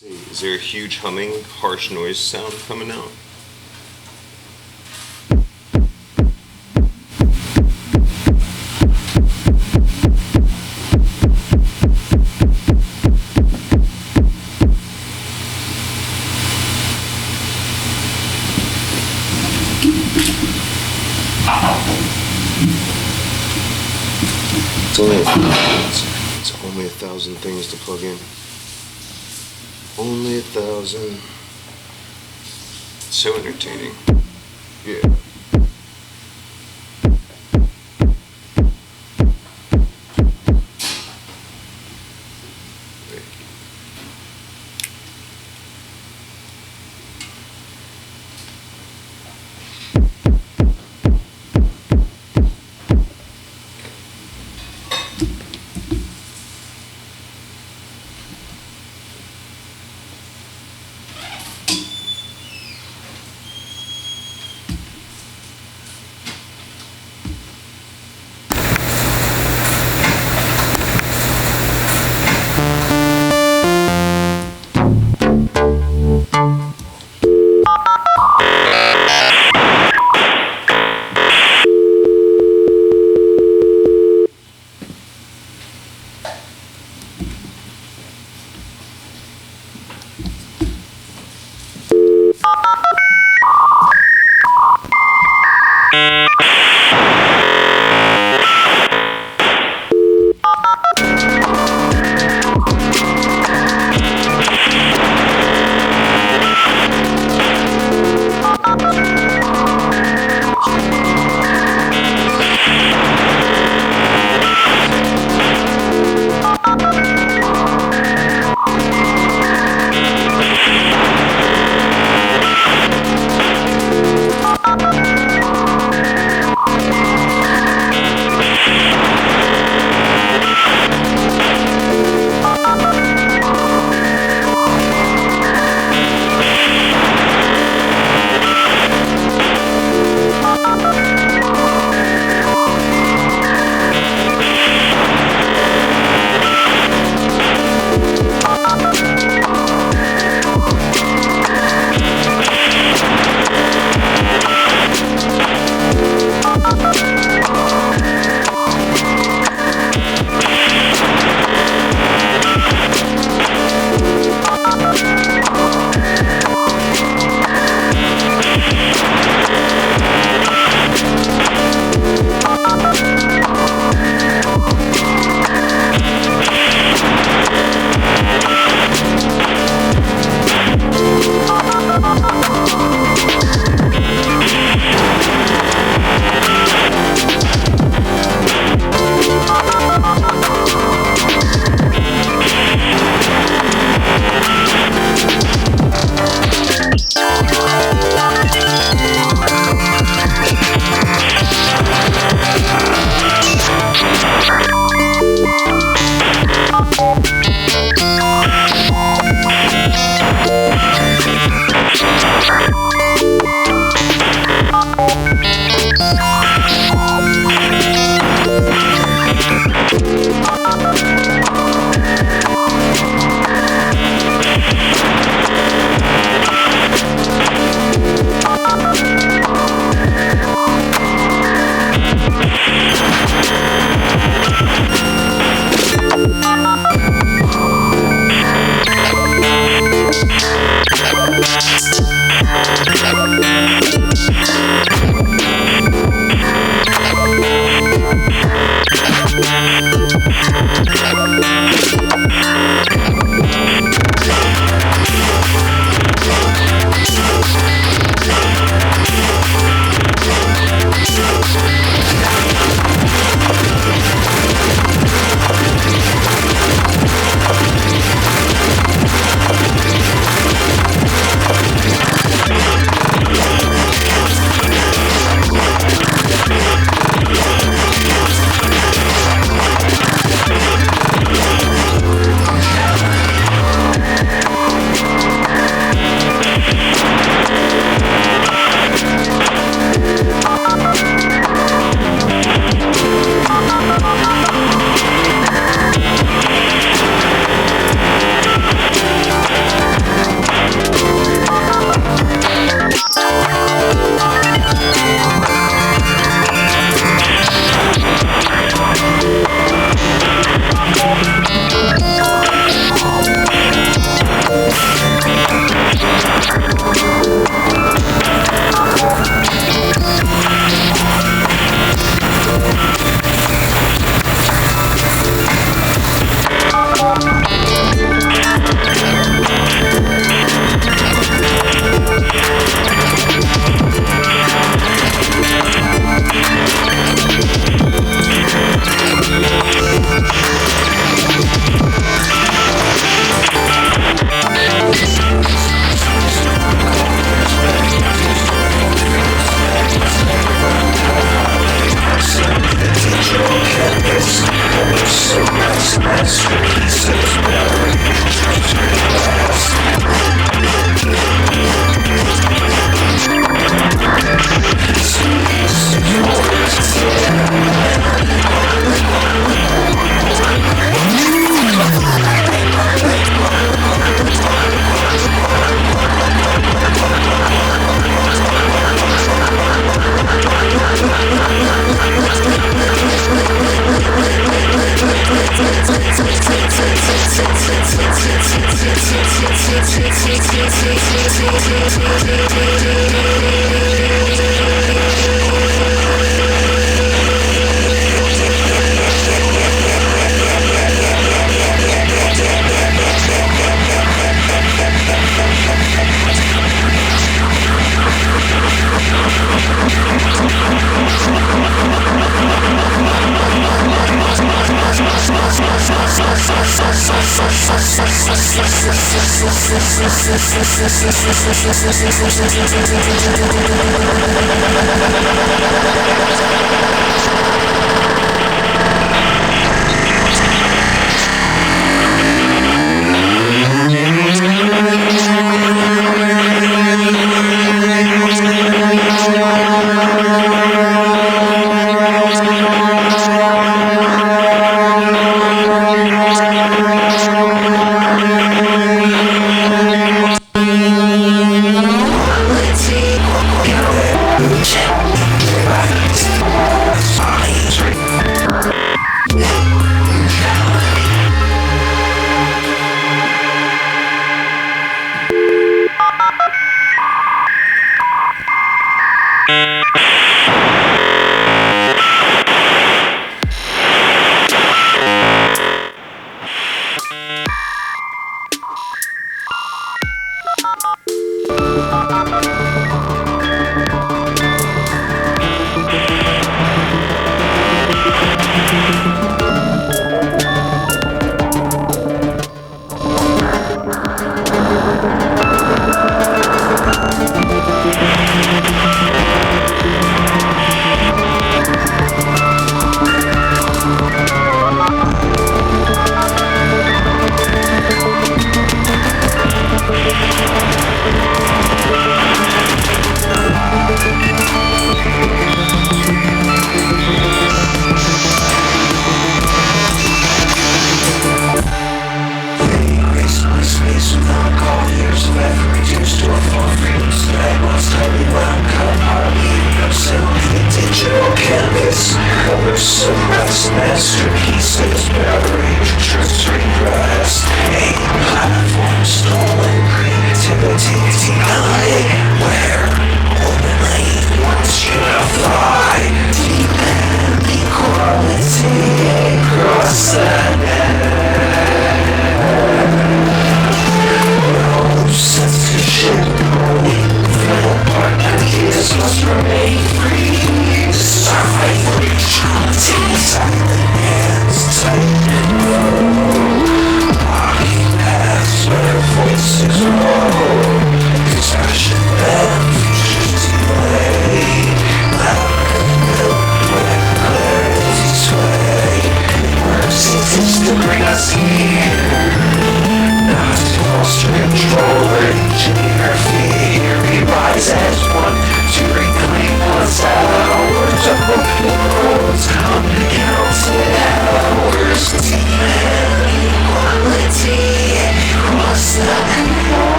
Is there a huge humming, harsh noise sound coming out? It's only 1,000 things to plug in. Only 1,000. So entertaining. Yeah.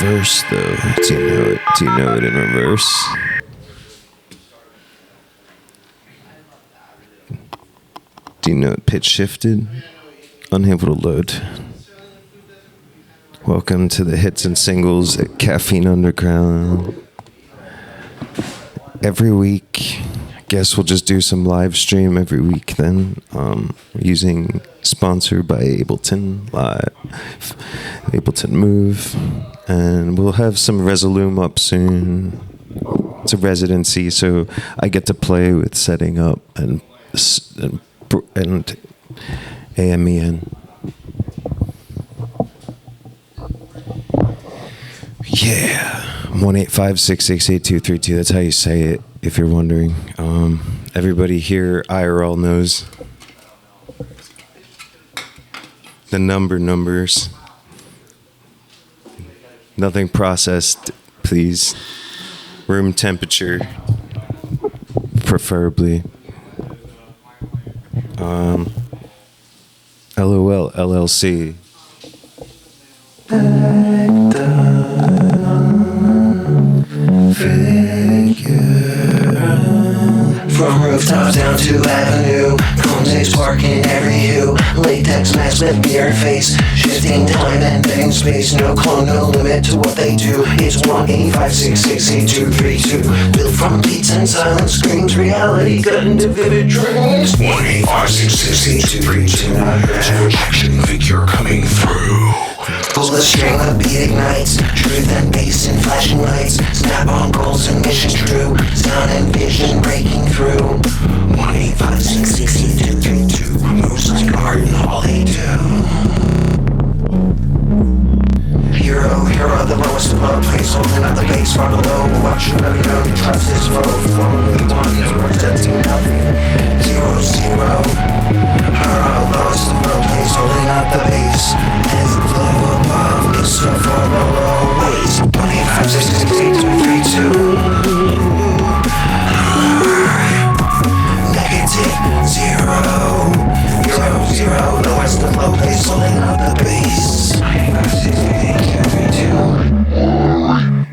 reverse though? Do you know it? Do you know it in reverse? Do you know it pitch shifted? Unable to load. Welcome to the hits and singles at Caffeine Underground. Every week, I guess we'll just do some live stream every week then, using sponsored by Ableton Live, Ableton Move, and we'll have some Resolume up soon. It's a residency, so I get to play with setting up and AMEN. Yeah, 1-856-68232. That's how you say it, if you're wondering. Everybody here, IRL knows the numbers. Nothing processed, please. Room temperature, preferably. LOL, LLC. From rooftop down to avenue, Conte's parking every hue. Latex mask with mirror face, shifting time and bending space. No clone, no limit to what they do. It's 1-856-682-3232. Built from beats and silent screams, reality cut into vivid dreams. 1-856-682-3232. Action figure coming through. Pull the string, the beat ignites. Truth and bass in flashing lights. Snap on goals and mission true. Sound and vision breaking through. 1-856-682-32. Moves like art in all they do. Hero, the lowest of low place. Holding up the base far below. Watch you never know to trust his foe. Formally one is representing nothing. 0-0. Hero, lowest of low place. Holding up the base. As the flow above is so far below. Ways 1-856-682-32. Negative 0-0. Lowest of low place. Holding up the base.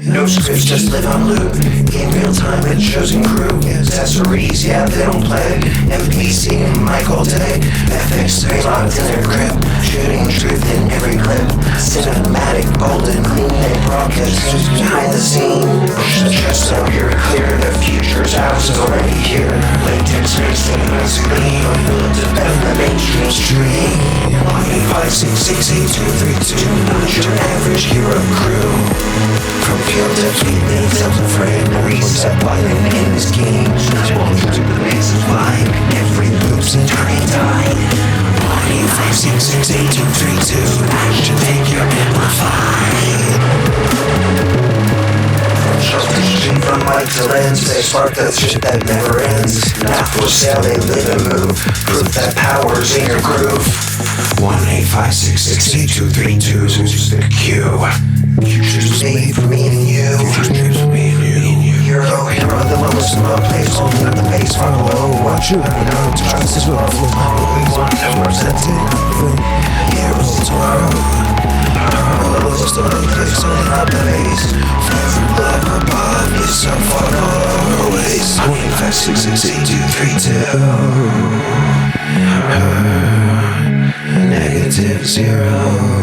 No scripts, just live on loop. In real time with chosen crew. Accessories, yeah, they don't play. MPC and mic all day. FX, they locked in their grip. Shooting truth in every clip. Cinematic, bold and clean. They broadcast just behind the scene. Push the chest up here, clear. The future's ours is already here. Latex racing on screen. To better the mainstream stream. 1-856-682-32. Not your average hero crew. From field to feet, they felt afraid. Reset button in this game. Walk through the maze of life. Every loop's in turning tide. 1-856-682-32. Action figure amplified. From mic to lens, they spark that shit that never ends. Not for sale, they live and move. Proof that power's in your groove. 1-856-682-32 is the cue. Future's made for me and you. Hero, the lowest of low place. Holding up the base far below. Watch you never know to trust his love. Always one that representing nothing. Heroes tomorrow. The lowest of low place. Holding up the base. Forever love above is so far always. 1-856-682-32. Negative 0.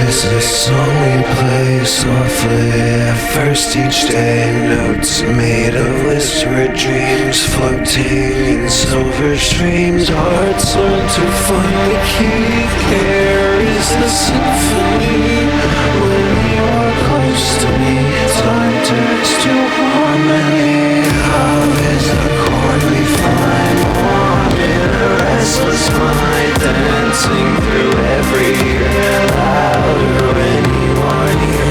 This is a song we play softly at first each day. Notes made of whispered dreams, floating in silver streams. Hearts learn to find the key. Care is the symphony. When you are close to me, time turns to harmony. Love is the chord we find. Warm in a restless mind, dancing through every year. Louder when you are near.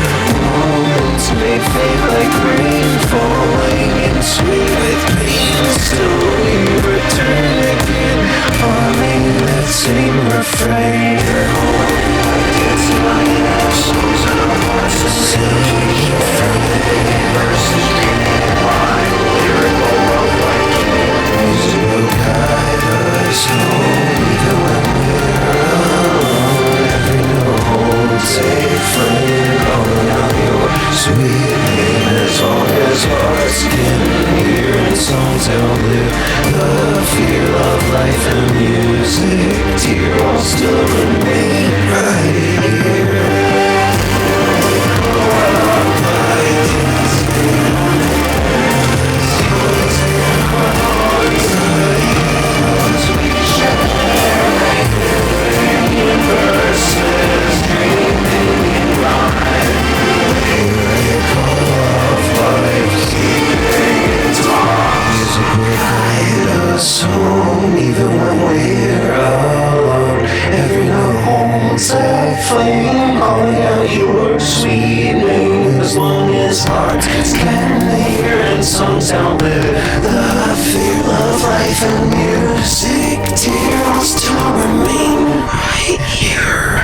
Moments may fade like rain, falling in sweet with pain. Still we return again, humming that same refrain. You're holding like it's mine. and music, tears still remain right here. Home, even when we're alone, every note holds a flame, calling out your sweet name. As long as hearts can hear and songs outlive the fear of life and music, tears still remain right here.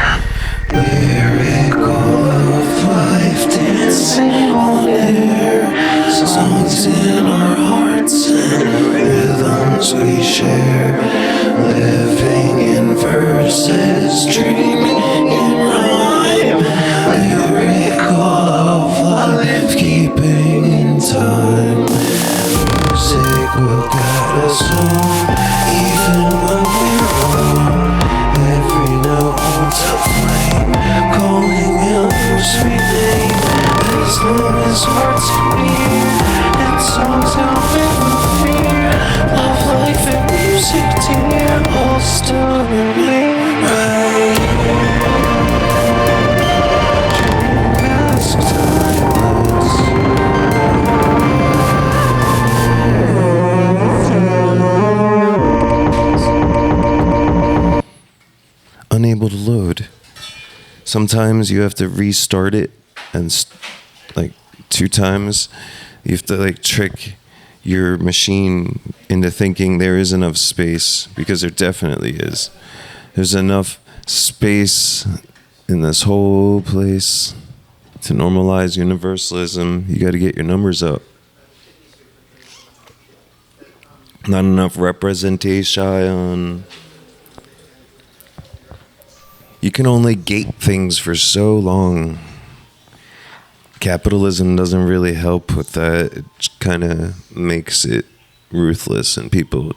Miracle of life, dancing on air, songs in our hearts and rhythms we share, living in verses, dreaming in rhyme. Miracle of life, keeping in time. Music will guide us home, even when we're alone. Every note holds a flame, calling out your sweet name. As long as hearts can hear and songs outlive the fear, love, life, and music, dear, all still remain right here. Mask timeless. Unable to load. Sometimes you have to restart it, and like 2 times you have to like trick your machine into thinking there is enough space, because there definitely is. There's enough space in this whole place to normalize universalism. You got to get your numbers up. Not enough representation. You can only gate things for so long. Capitalism doesn't really help with that. It kind of makes it ruthless, and people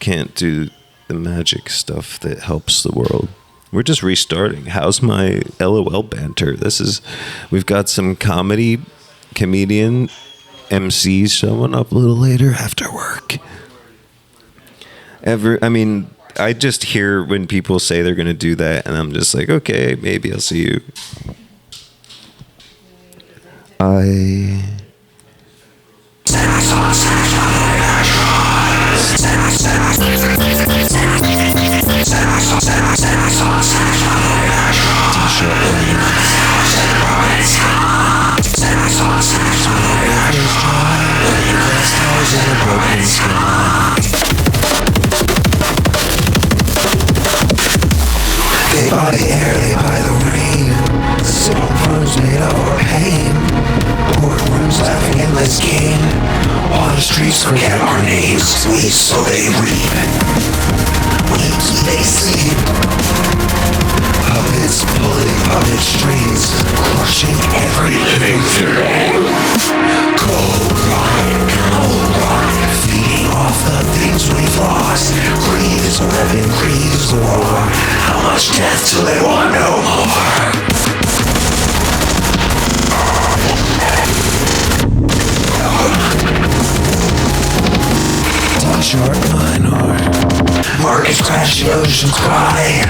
can't do the magic stuff that helps the world. We're just restarting. How's my LOL banter? We've got some comedian MCs showing up a little later after work. I just hear when people say they're going to do that, and I'm just like, okay, maybe I'll see you. They buy the air, they buy the rain. Simple words made of our pain. Courtrooms laughing endless game. All the streets forget our names. We so they reap. We so they sleep. Puppets pulling puppet strings, crushing every living thing. Cold ride, feeding off the things we've lost. Greed is a weapon, greed is a war. How much death till they want no more? T-shirt minor. Markets crash, the oceans cry.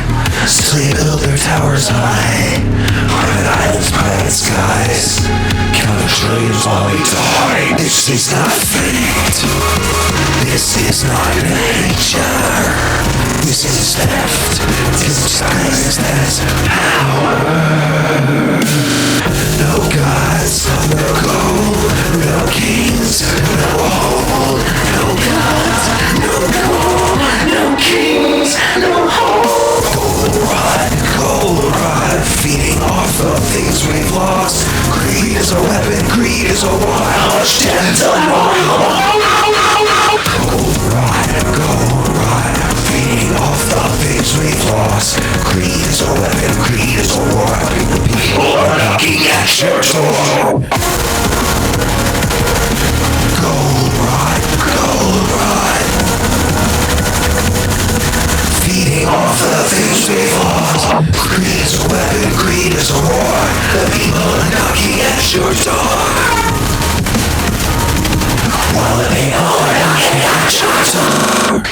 Still they build their towers high. Private islands, private skies. Count the trillions while we die. This is not fate. This is not nature. This is theft. Disguised as power. No gods, no gold. No kings, no hold. No gods, no gold. No kings, no hold. Gold rod, feeding off the things we've lost. Greed is a weapon, greed is a war. How much death till I want? Gold rod, feeding off the things we've lost. Greed is a weapon, greed is a war. The people are knocking at your door. Gold rod. history falls. Greed is a weapon, greed is a war. The people are knocking at your door. While it ain't hard, I can't your door.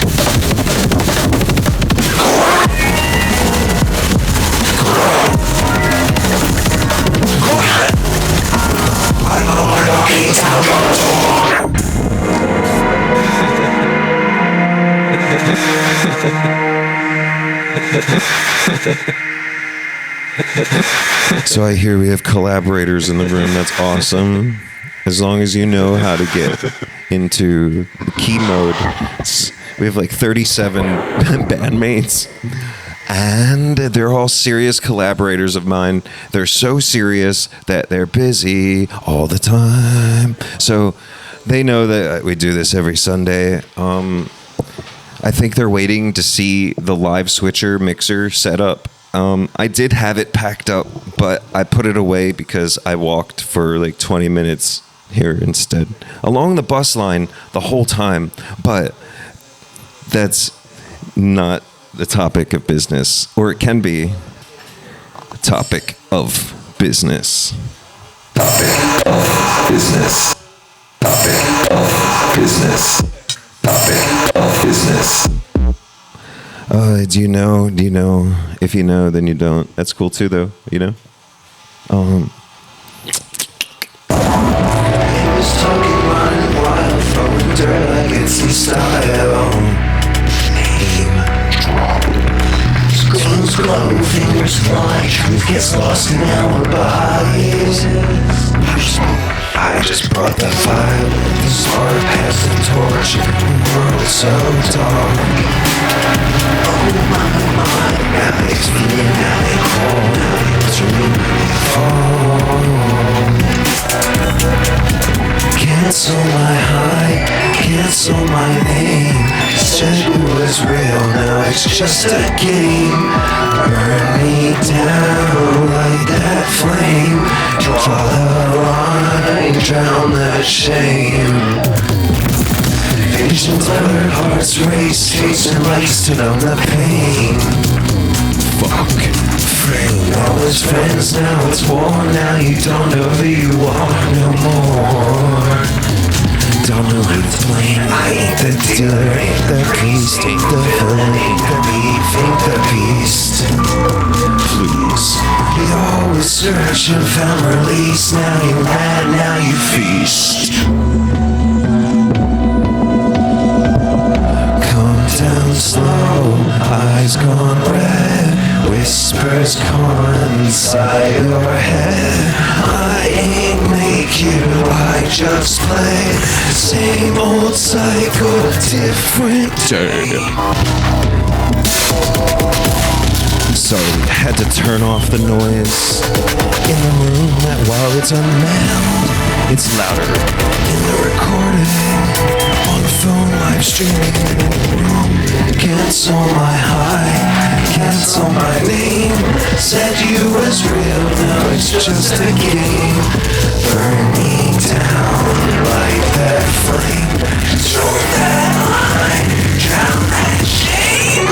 I know we're knocking down your door. So I hear we have collaborators in the room. That's awesome. As long as you know how to get into the key mode. We have like 37 bandmates. And they're all serious collaborators of mine. They're so serious that they're busy all the time. So they know that we do this every Sunday. I think they're waiting to see the live switcher mixer set up. I did have it packed up, but I put it away because I walked for like 20 minutes here instead. Along the bus line the whole time. But that's not the topic of business. Or it can be the topic of business. Topic of business. Topic of business. Topic of business. Do you know? If you know, then you don't. That's cool too, though, you know? He was talking running wild, throwing dirt like it's his style. Name drop. Screams glowing, fingers fly. Truth gets lost in alibis. I just brought the fire, the spark past the torch. The world's so dark. Oh my, now it's feeling, now they crawl, now they dream, now they fall. Cancel my high, cancel my name. Said it was real, now it's just a game. Burn me down like that flame. Draw the line, drown the shame. Visions blurred, hearts race, chasing lights to numb the pain. Fuck. Frame all his friends, now it's war. Now you don't know who you are no more. Don't know who to blame. I ain't the dealer, ain't the priest, ain't the villain, ain't the beef, ain't the beast. Please. You always search and found release. Now you're mad, now you feast. Down slow, eyes gone red, whispers come inside your head. I ain't make you, I just play. Same old cycle, different day. Sorry, we had to turn off the noise in the room that while it's unmanned, it's louder In the recording, on the phone, live streaming. Cancel my high, cancel my name. Said you was real, now it's just a game. Burn me down like that flame. Draw that line, drown that shame.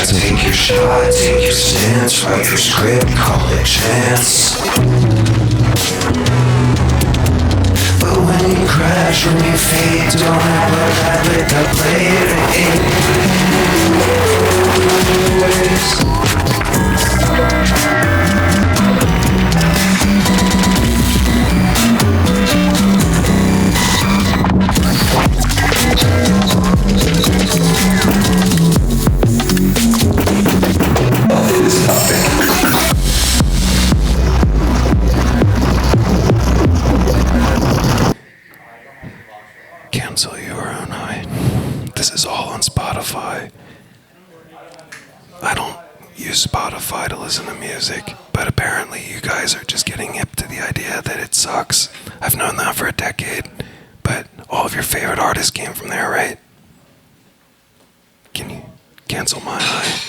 Take your shot, take your stance, write your script, call it chance. But when you crash, when you fade, don't ever have it up Cancel your own high. This is all on Spotify. I don't use Spotify to listen to music, but apparently you guys are just getting hip to the idea that it sucks. I've known that for a decade, but all of your favorite artists came from there, right? Can you cancel my high?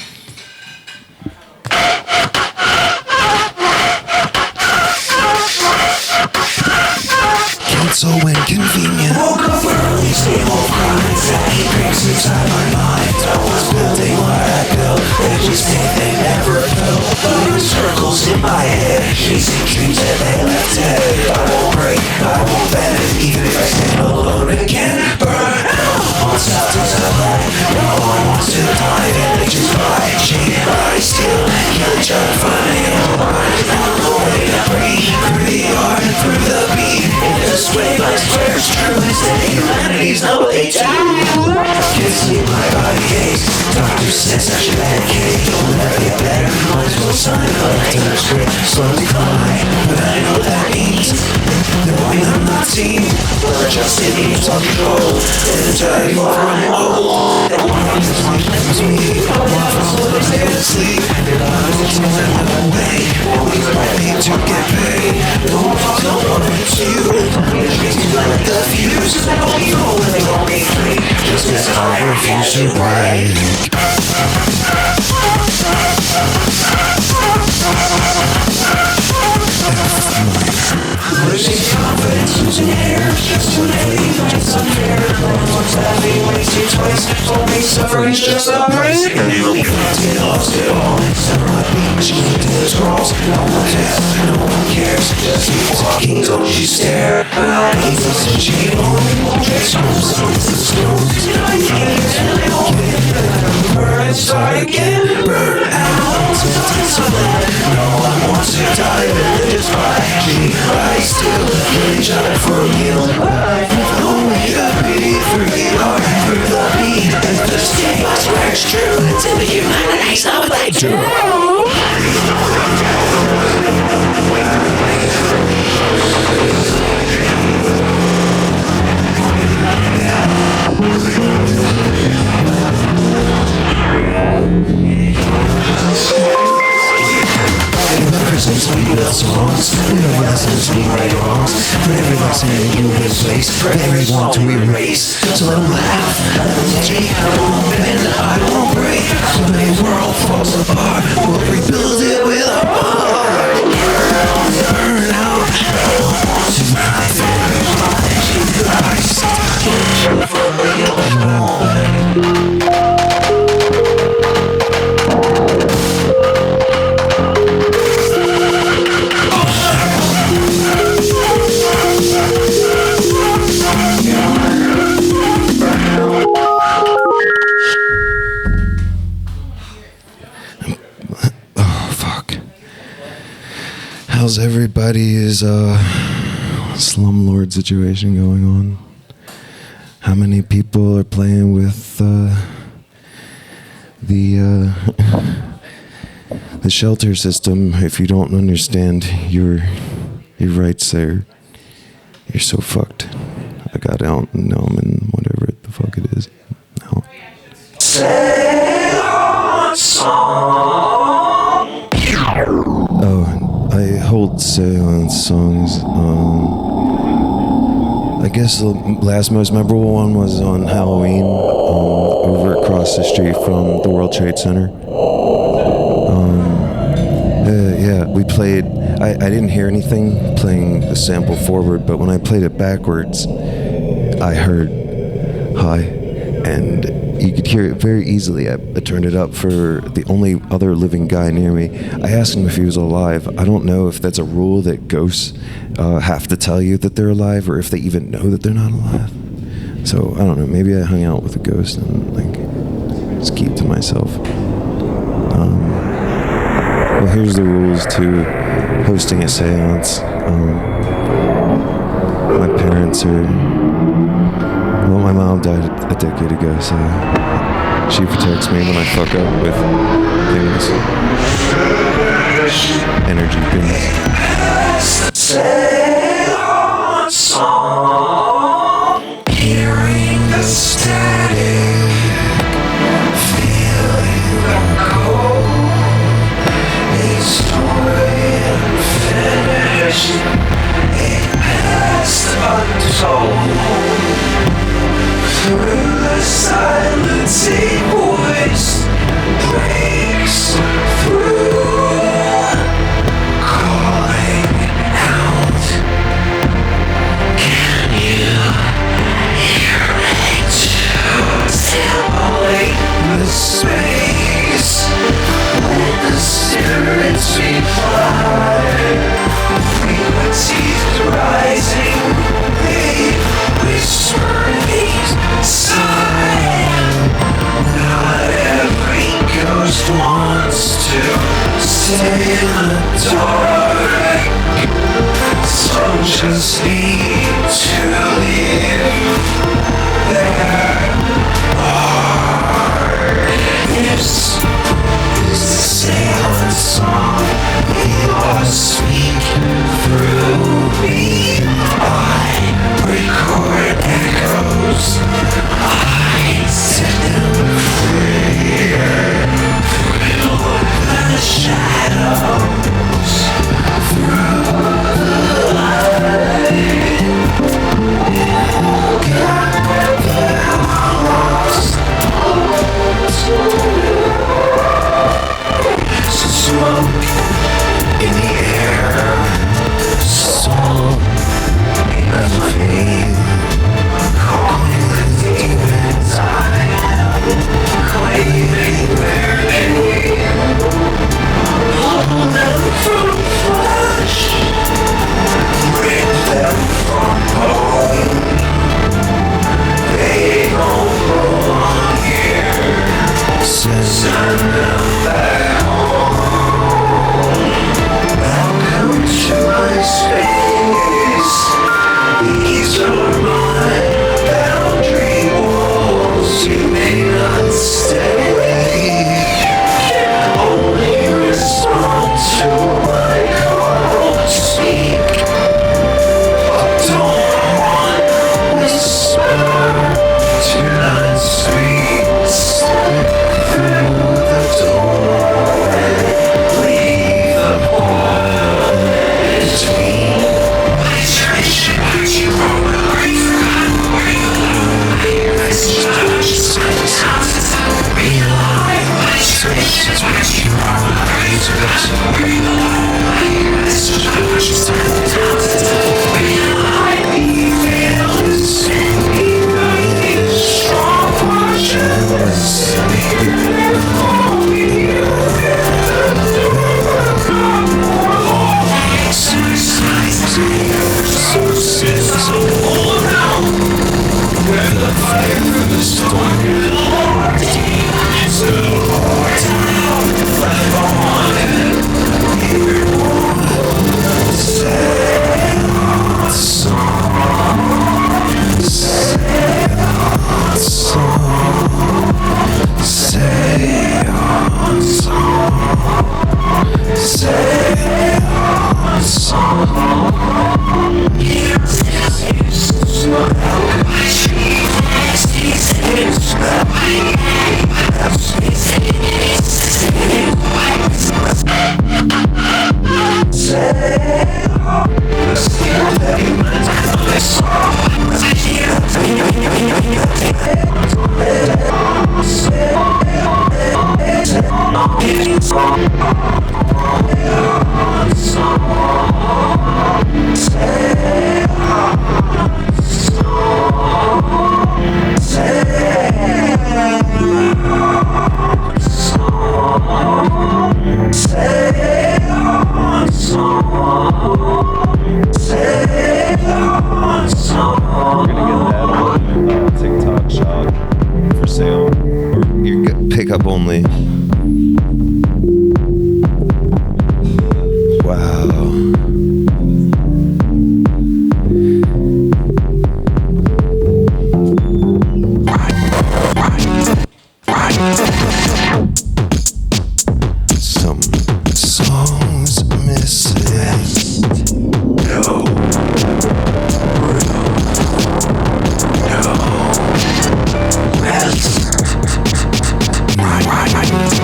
it's so inconvenient. Woke up early, same old grind. He creeps inside my mind. I was building what I built. They just think they never built. Running circles in my head. Chasing dreams that they left dead. I won't break, I won't bend. Even if I stand alone again. Burn out. What's up to the light? No one wants to dive in. They just buy a chain. I still can't try to find me on the line. Found a way to breathe. Through the art and through the beat. In this way, my swear's true. Is that humanity's not what they do. Can't sleep, my body aches. Doctor says I should medicate. Don't let it get better. Might as well sign a lifetime script. Slow decline, but I know that means they're why I'm not seen. Or just it needs on control. And tell you from old. And one of these one blames me. One from the day to sleep. And I was in another way. We were ready to get paid. Don't want it's you. Just like the fuse. Don't be holding, don't be free. Just cause I refuse to break. Losing confidence, losing hair. Just unhealthy, just unfair. Once that being wasted twice. Only suffering's just a price. And now we get lost it all. Summer like beach, to the scrolls. No one asks, no one cares. Just keep talking, don't you stare. I need to see you only won't get stones. The stones. I can't get burn and start again. Burn out till it's alone. No one wants to die, but just by me. I still reach out for you. Only a beat through the art, through the beat. And the state, I swear it's true. It's in the humanity's not what they do. Represents me with songs. Never listens to me right wrongs. For every lesson you replace, for every want to erase. So let them laugh, let them take. I won't bend, I won't break. When the world falls apart, we'll rebuild it with our heart. Burn out. To my favorite Christ. For real. How's everybody's slumlord situation going on? How many people are playing with the shelter system? If you don't understand your rights there, you're so fucked. I got out and now I'm in whatever the fuck it is now. Oh, I hold seance songs. I guess the last most memorable one was on Halloween, over across the street from the World Trade Center. Yeah, we played. I didn't hear anything playing the sample forward, but when I played it backwards, I heard hi, and you could hear it very easily. I turned it up for the only other living guy near me. I asked him if he was alive. I don't know if that's a rule that ghosts have to tell you that they're alive, or if they even know that they're not alive. So I don't know. Maybe I hung out with a ghost and just keep to myself. Well, here's the rules to hosting a seance. My parents are... Well, my mom died a decade ago, so she protects me when I fuck up with things. Energy things. Seance song. Hearing the static. Feeling the cold. A story unfinished, a past untold. Through the silence, a voice breaks through, calling out. Can stay in the dark. Some just need to leave their heart. This is the sailing song he lost speak through me. I record echoes, I set them free. Through the shadows, through the light, gather lost. Smoke in the air, song in the flame, calling the demons I am, claiming their name. Hold them from flesh, rip them from bone. They don't belong here, send them back home. Welcome to my space. These are my boundary walls. You may not stay. Only respond to my call. Speak, but don't whisper. Tonight, sweet, step through the doorway. Leave the portal between my treasure. You already forgot where you belong. I just realize my treasure. You already forgot where you belong. I just realize me feels strong jealous. The fire from the storm, so down, left unwanted. Here, say a song, say a song, say a song, say a song. It's not how I treat. It's not We're gonna get that on TikTok shop for sale, or you get pickup only. Wow. Some songs missing. No. No. Rest. No.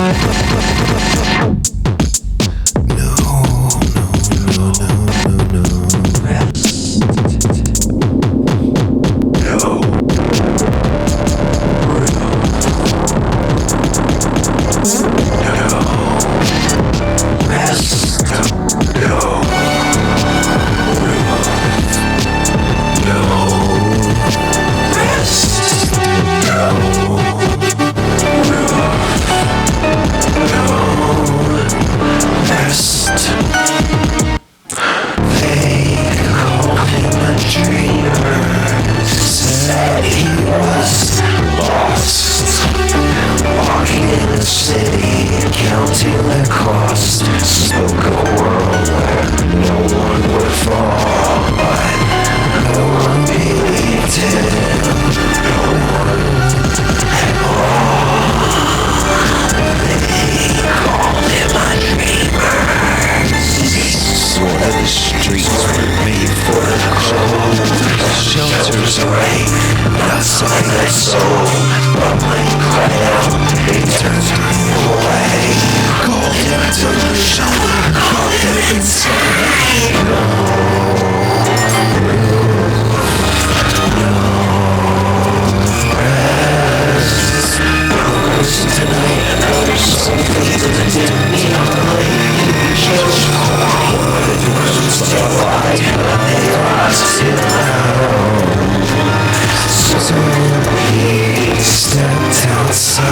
outside.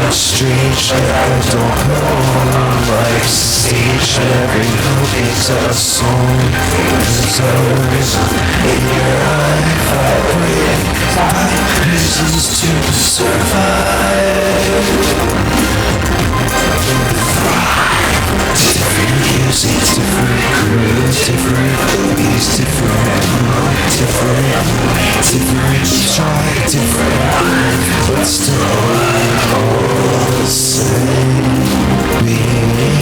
Strange that I don't know. Life's a stage, every note is a song. There's a rhythm in your eye, vibrating five reasons to survive. Different music, different groove, different movies, different try, different, but still all the same. Being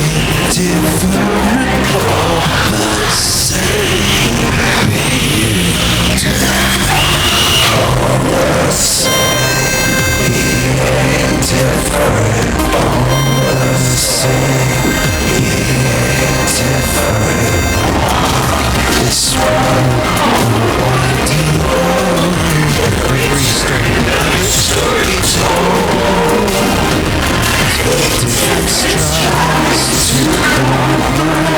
different, all the same. Being different, all the same. Being different, all the same. Being different. This winding road, every story told. Different strides to come.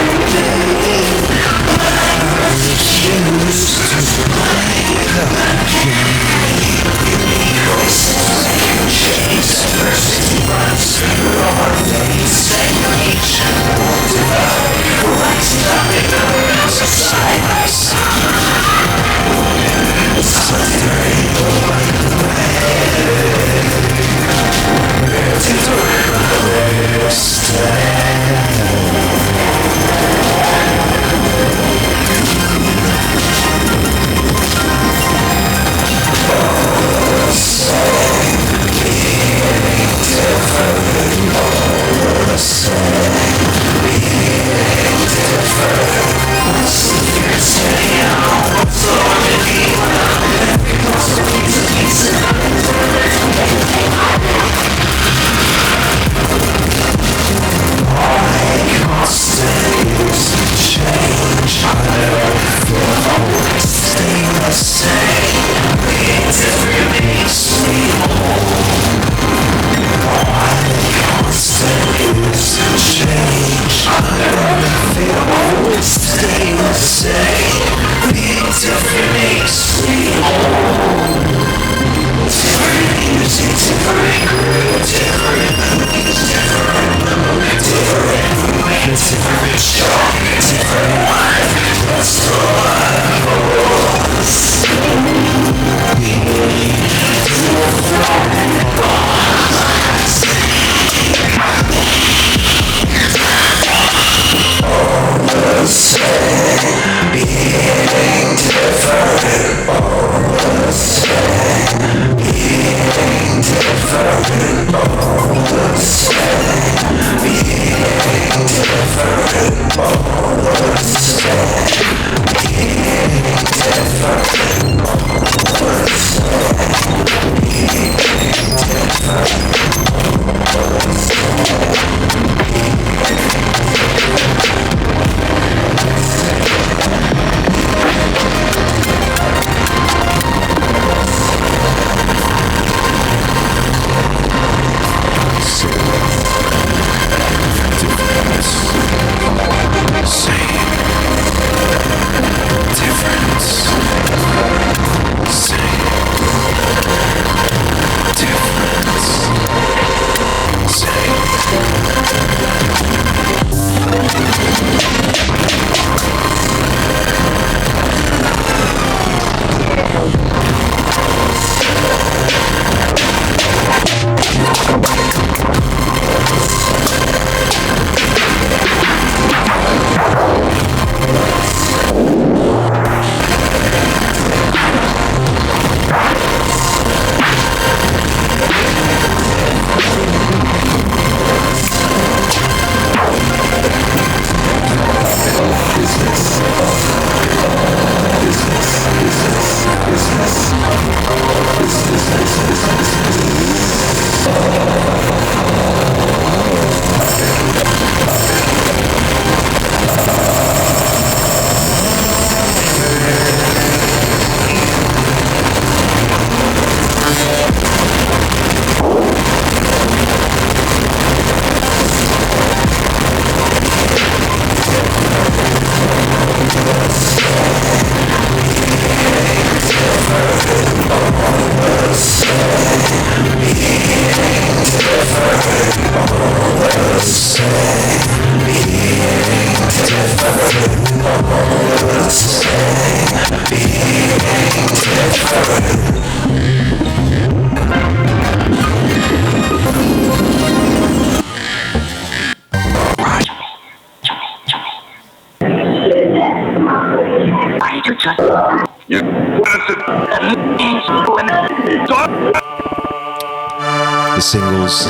the singles.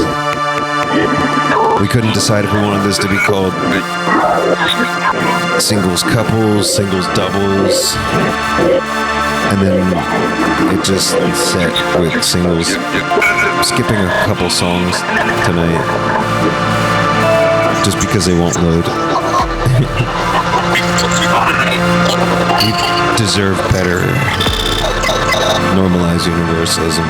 We couldn't decide if we wanted this to be called singles couples, singles doubles, and then it just set with singles. Skipping a couple songs tonight just because they won't load. We deserve better. Normalize universalism.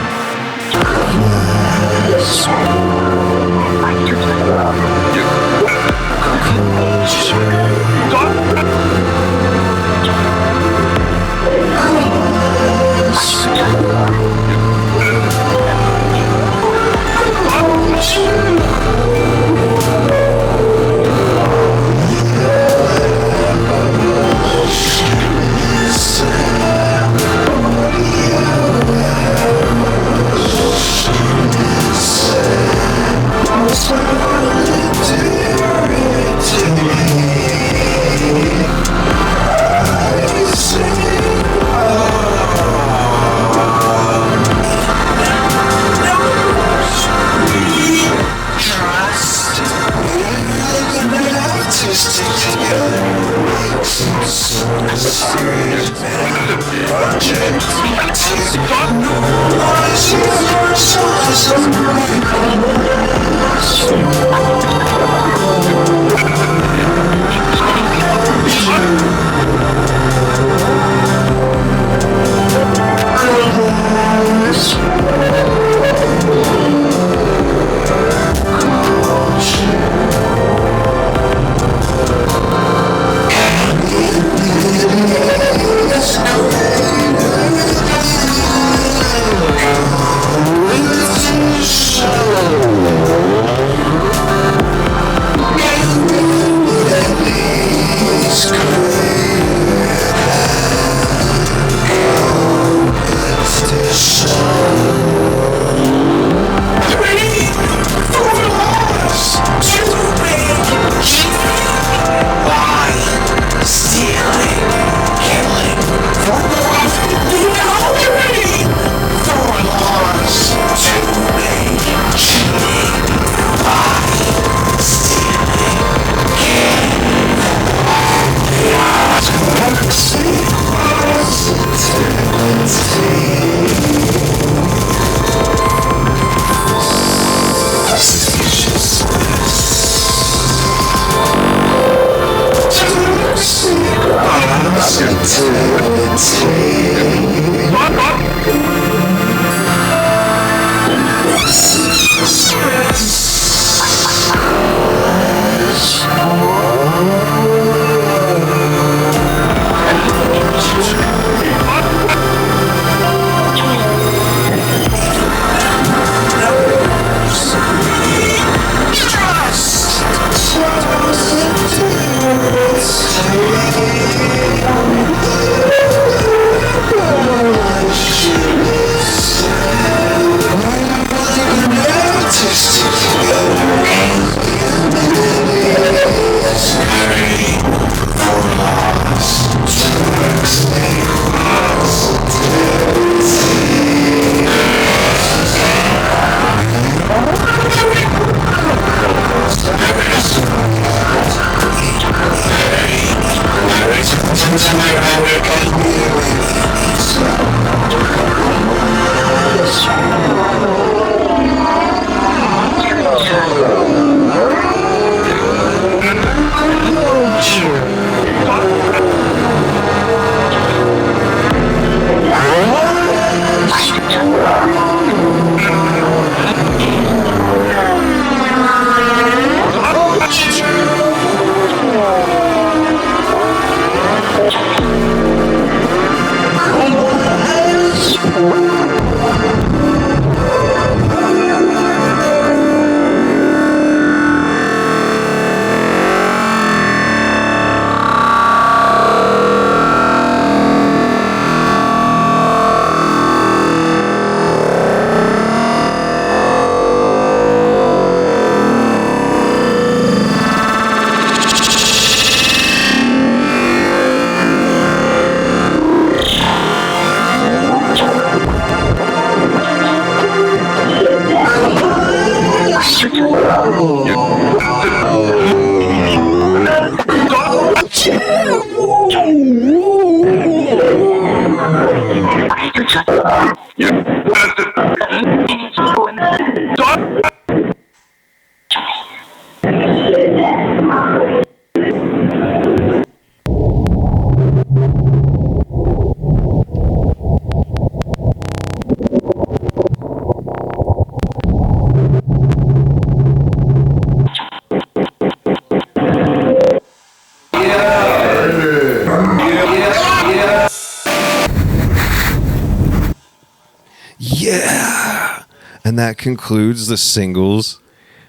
Yeah. And that concludes the singles.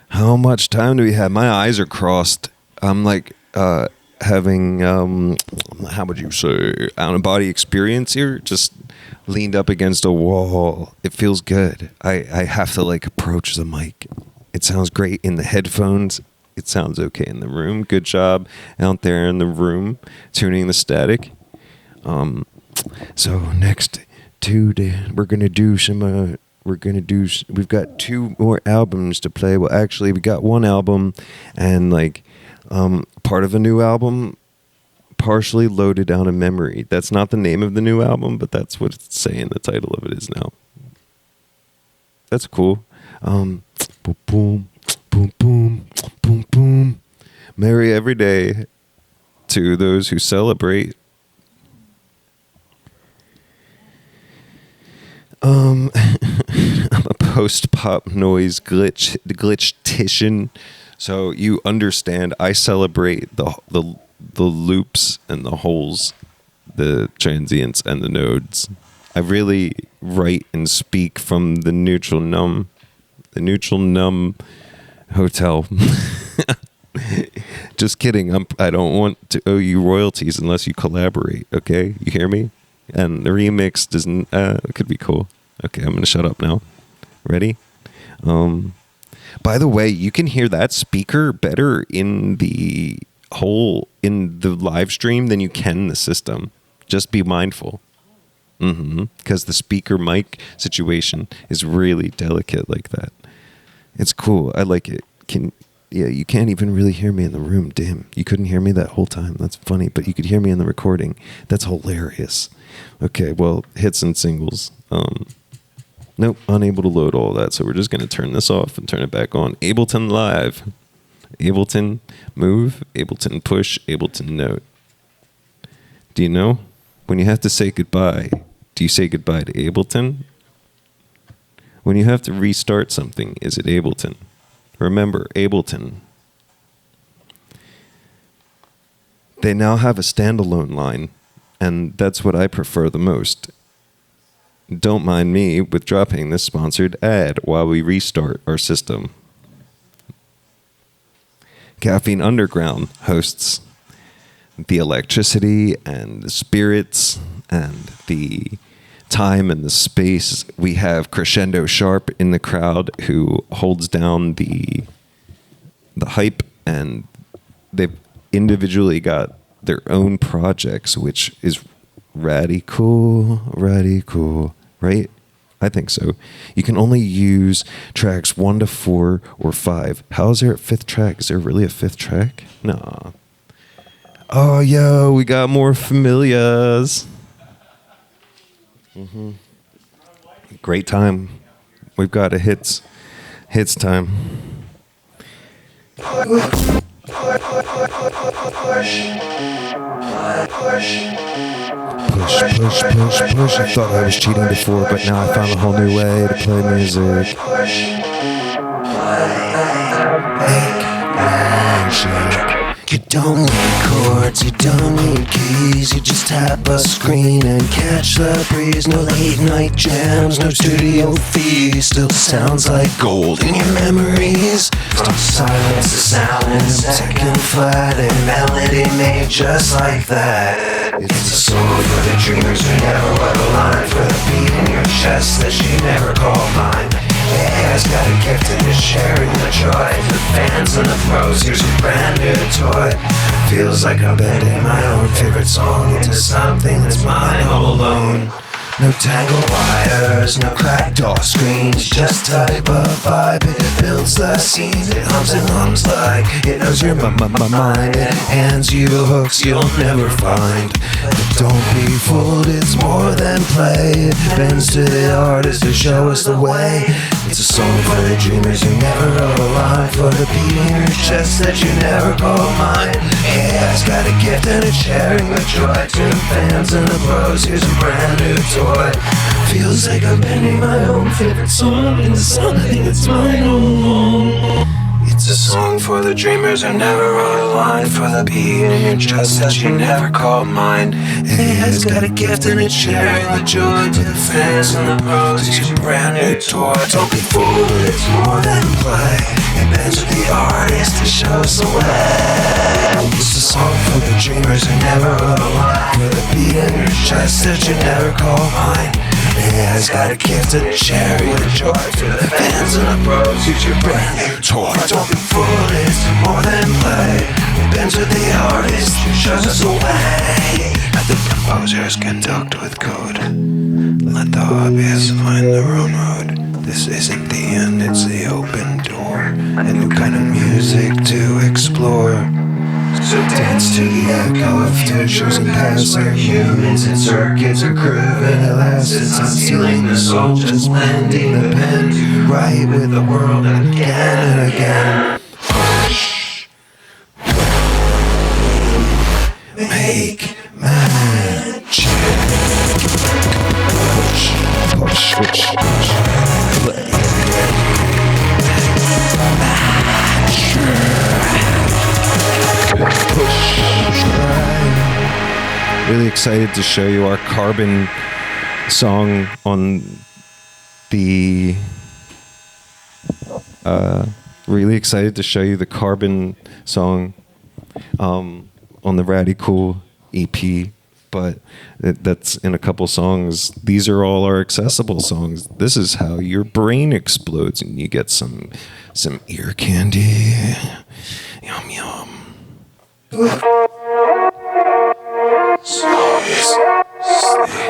How much time do we have? My eyes are crossed. I'm like having how would you say, out of body experience here, just leaned up against a wall. It feels good. I have to like approach the mic. It sounds great in the headphones. It sounds okay in the room. Good job out there in the room tuning the static. So next Tuesday we're gonna do some we've got 2 more albums to play. Well, actually we got 1 album and like part of a new album partially loaded out of memory. That's not the name of the new album, but that's what it's saying the title of it is now. That's cool. Boom boom boom boom boom boom. Merry every day to those who celebrate. I'm a post-pop noise glitch-tician, so you understand. I celebrate the loops and the holes, the transients and the nodes. I really write and speak from the neutral numb hotel. Just kidding. I don't want to owe you royalties unless you collaborate. Okay, you hear me? And the remix doesn't. Could be cool. Okay, I'm gonna shut up now. Ready? By the way, you can hear that speaker better in the live stream than you can in the system. Just be mindful. Because the speaker mic situation is really delicate like that. It's cool. I like it. You can't even really hear me in the room. Damn, you couldn't hear me that whole time. That's funny, but you could hear me in the recording. That's hilarious. Okay, well, hits and singles. Nope, unable to load all that, so we're just going to turn this off and turn it back on. Ableton Live. Ableton Move, Ableton Push, Ableton Note. Do you know? When you have to say goodbye, do you say goodbye to Ableton? When you have to restart something, is it Ableton? Remember, Ableton. They now have a standalone line, and that's what I prefer the most. Don't mind me with dropping this sponsored ad while we restart our system. Caffeine Underground hosts the electricity and the spirits and the time and the space. We have Crescendo Sharp in the crowd who holds down the hype, and they've individually got their own projects, which is radical, right? I think so. You can only use tracks 1 to 4 or 5. How is there a 5th track? Is there really a 5th track? Nah. Oh, yo, we got more familiars. Great time. We've got a hits time. Push. I thought I was cheating before, but now I found a whole new way to play music. You don't need chords, you don't need keys. You just tap a screen and catch the breeze. No late night jams, no studio fees. Still sounds like gold in your memories. Still silence the sound in second flat. And melody made just like that. It's a soul for the dreamers who never wrote a line. For the beat in your chest that she never called mine. AI's got a gift and is sharing the joy. The fans and the pros, here's a brand new toy. Feels like I'm bending my own favorite song into something that's mine all alone. No tangled wires, no cracked door screens, just type of vibe. It builds the scenes, it hums and hums like it knows your mind. It hands you hooks you'll never find. But don't be fooled, it's more than play. It bends to the artist to show us the way. It's a song for the dreamers who never wrote a line, for the beat in your chest that you never call mine. Yeah, it's got a gift and it's sharing the joy to the fans and the pros. Here's a brand new toy. Feels like I'm bending my own favorite song into something that's mine. Oh. It's a song for the dreamers who never wrote a line, for the beat in your chest that you never called mine. Yeah, it's got a gift and it's sharing the joy to the fans and the pros. It's a brand new toy. Don't be fooled, it's more than play. It bends with the artist to show us the way. It's a song for the dreamers who never wrote a line, for the beat in your chest that you never called mine. Yeah, it's got a gift and sharing the joy to the fans and the pros. It's your brand new toy. Don't be fooled, it's more than play. It bends with the artist who shows us the way. Let the composers conduct with code. Let the hobbyists find their own road. This isn't the end, it's the open door. A new kind of music to explore. So dance to the echo of futures and past, where humans and circuits are grooving at last. It's unsealing the soul, just blending the pen to write with the world again and again. Push, make magic. Push, play. Really excited to show you our Carbon song on the really excited to show you the Carbon song on the Radical EP, but that's in a couple songs. These are all our accessible songs. This is how your brain explodes and you get some ear candy. Yum yum.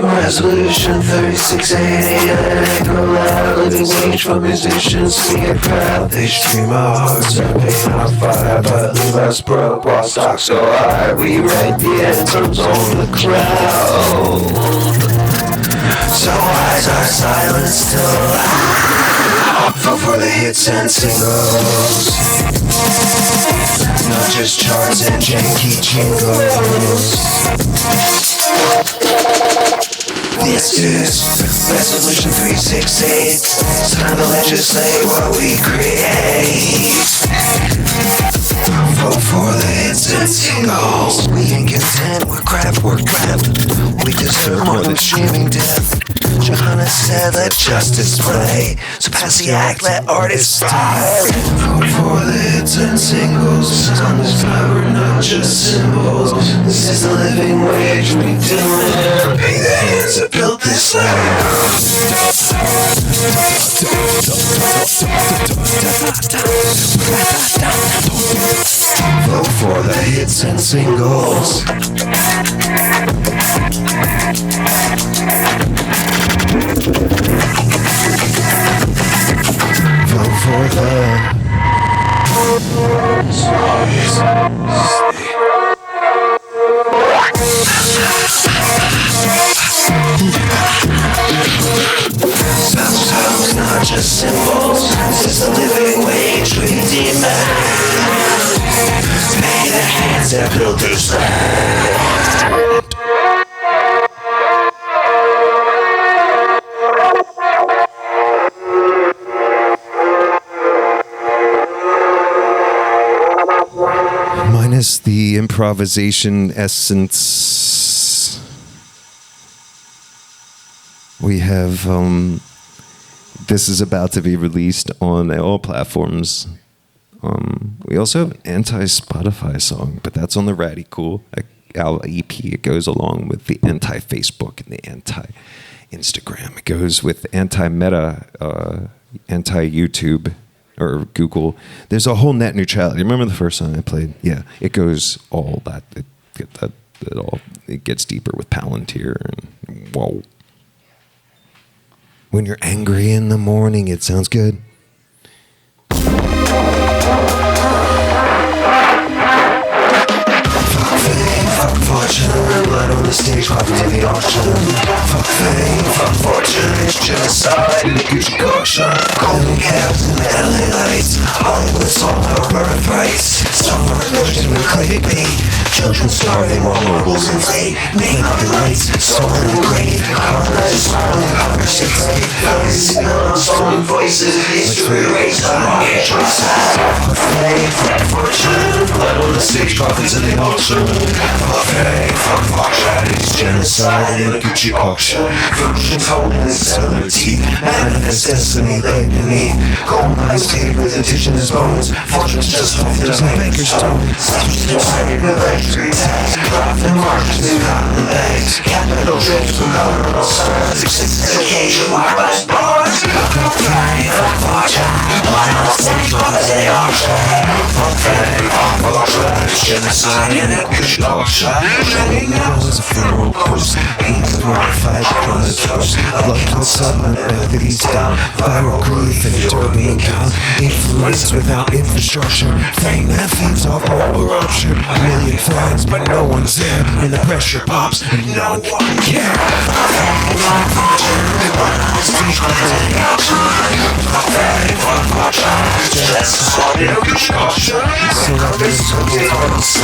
Resolution 3680, go loud, living wage for musicians, see a crowd. They stream our hearts are paying on fire, but leave us broke while stocks so high. We write the anthems on the crowd. So why is our silence still loud? Vote for the hits and singles, not just charts and janky jingles. This is Resolution 368. It's time to legislate what we create. Vote for the hits and singles. We ain't content, we're crap. We deserve more than streaming death. Johanna said let justice play, so pass the act, let artists die. Vote for the hits and singles. Songs power, not just symbols. This is the living wage we demand. Pay the hands that built this land. Vote for the hits and singles. Vote for the sounds, not just symbols. This is the living wage we demand. Pay the hands that built this land. Minus the improvisation essence, we have this is about to be released on all platforms. We also have an anti-Spotify song, but that's on the Radical EP. It goes along with the anti-Facebook and the anti-Instagram. It goes with anti-Meta, anti-YouTube, or Google. There's a whole net neutrality. Remember the first song I played? Yeah, it goes all that. It gets deeper with Palantir and whoa. When you're angry in the morning, it sounds good. Fuck fortune, blood on the stage, coffee to the auction. Fuck fame, fuck fortune, it's genocide, the Gucci caution. Golden calves and the LA lights, Hollywood's all our birthrights. Software version with clickbait, children starving while mobiles inflate. Make up the lights, stolen the grave, colonized, swallowing conversation. Sitting on stolen voices, history erased by wrong choices. Fuck fame, fuck fortune, blood on the stage, coffee to the auction. Fuck fame, fuck fortune, it's genocide in a Gucci auction. Fusions holding the cellular teeth, manifest destiny laid beneath. Gold mines paved with indigenous bones, fortunes just off their banker's stone. Statues inside the electric tags, profit markers they've got in the bags. Capital drips from governmental stars, existence occasion wireless bars. Fuck fame, fuck fortune, blood on the stage, coffee to the auction. Fuck fame, fuck fortune, it's genocide in a Gucci auction. Showing now is a funeral post, being glorified chronotypes. Blood clots up and abilities down, viral grief and turbulent down. Influence without infrastructure, fame that feeds off all corruption. A million flags but no one's there, and the pressure pops and no one cares. Fuck fame, fuck fortune, blood on the stage, coffee to the auction. Fuck fame, fuck fortune, it's genocide in a Gucci auction. So that this is so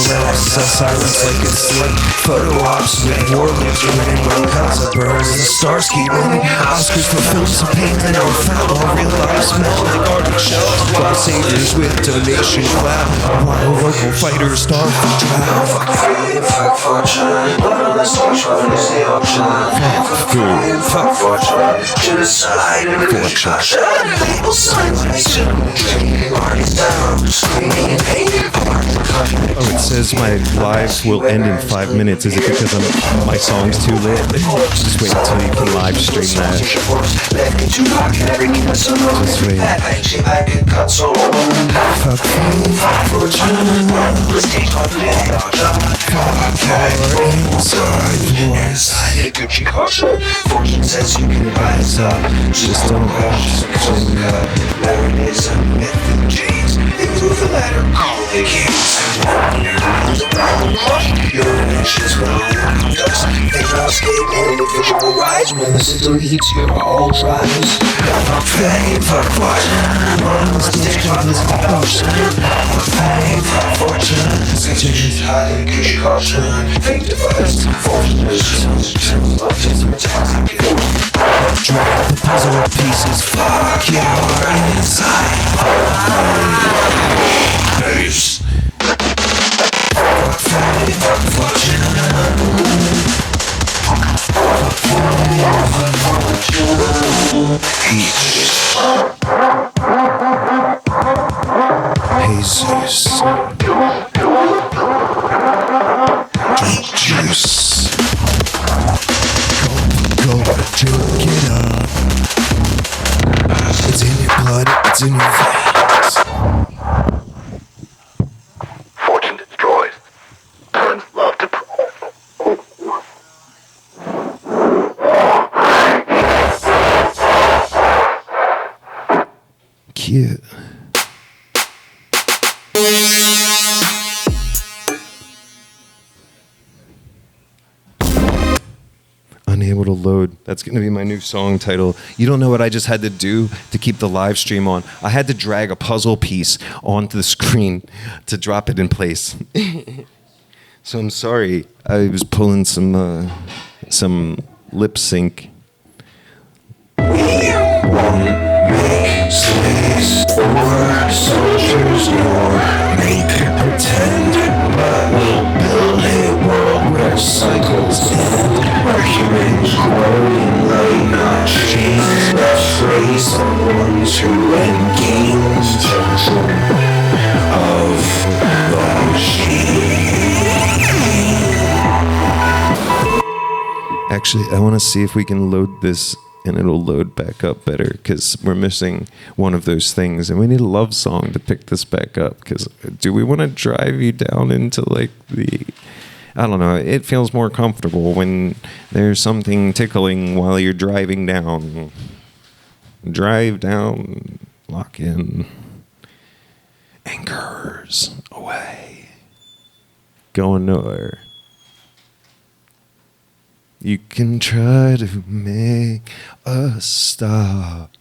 that silence like a slip. Photo ops with warlords winning when clouds are burning and the stars keep winning. Oscars for films of pain that are found all real life smell like garbage shells. While saviors with donation cloud, while local fighters starve for drought. Fuck fame, fuck fortune, blood on the stage, coffee to the auction. Fuck fame, fuck fortune, genocide in a Gucci auction. People silence, drinking parties down, screaming in pain. Oh, it says my live will end in 5 minutes. Is it because my song's too lit? Just wait until you can live stream that. Just wait. Fuck fame, fuck fortune, inside a Gucci caution. Fortune says you can rise up, just don't rush. Memories and myth and chains, things with a ladder, call the keys. Your inches will dust. Think about escape and individual rise when the system eats your all drives. Fuck fame, fuck fortune, one of the stage coffees in the ocean. Fuck fame, fuck fortune, centuries high in Gucci caution. Fake device, fortune is Drag the puzzle pieces. fuck your inside. Peace. Fuck fame, fuck fortune. Jesus. Drink juice. Go, drink it up. It's in your blood, it's in your veins. Fortune destroys. Turns love to Cute. Unable to load. That's going to be my new song title. You don't know what I just had to do to keep the live stream on. I had to drag a puzzle piece onto the screen to drop it in place. So I'm sorry. I was pulling some lip sync. slaves or soldiers nor make pretend, but we'll build a world where cycles end, where humans grow in light, not chains, that phrase the ones who end gains control of the machine. Actually, I want to see if we can load this and it'll load back up better because we're missing one of those things and we need a love song to pick this back up because do we want to drive you down into like the I don't know. It feels more comfortable when there's something tickling while you're driving down. Drive down, lock in. Anchors away. Going nowhere. You can try to make us stop.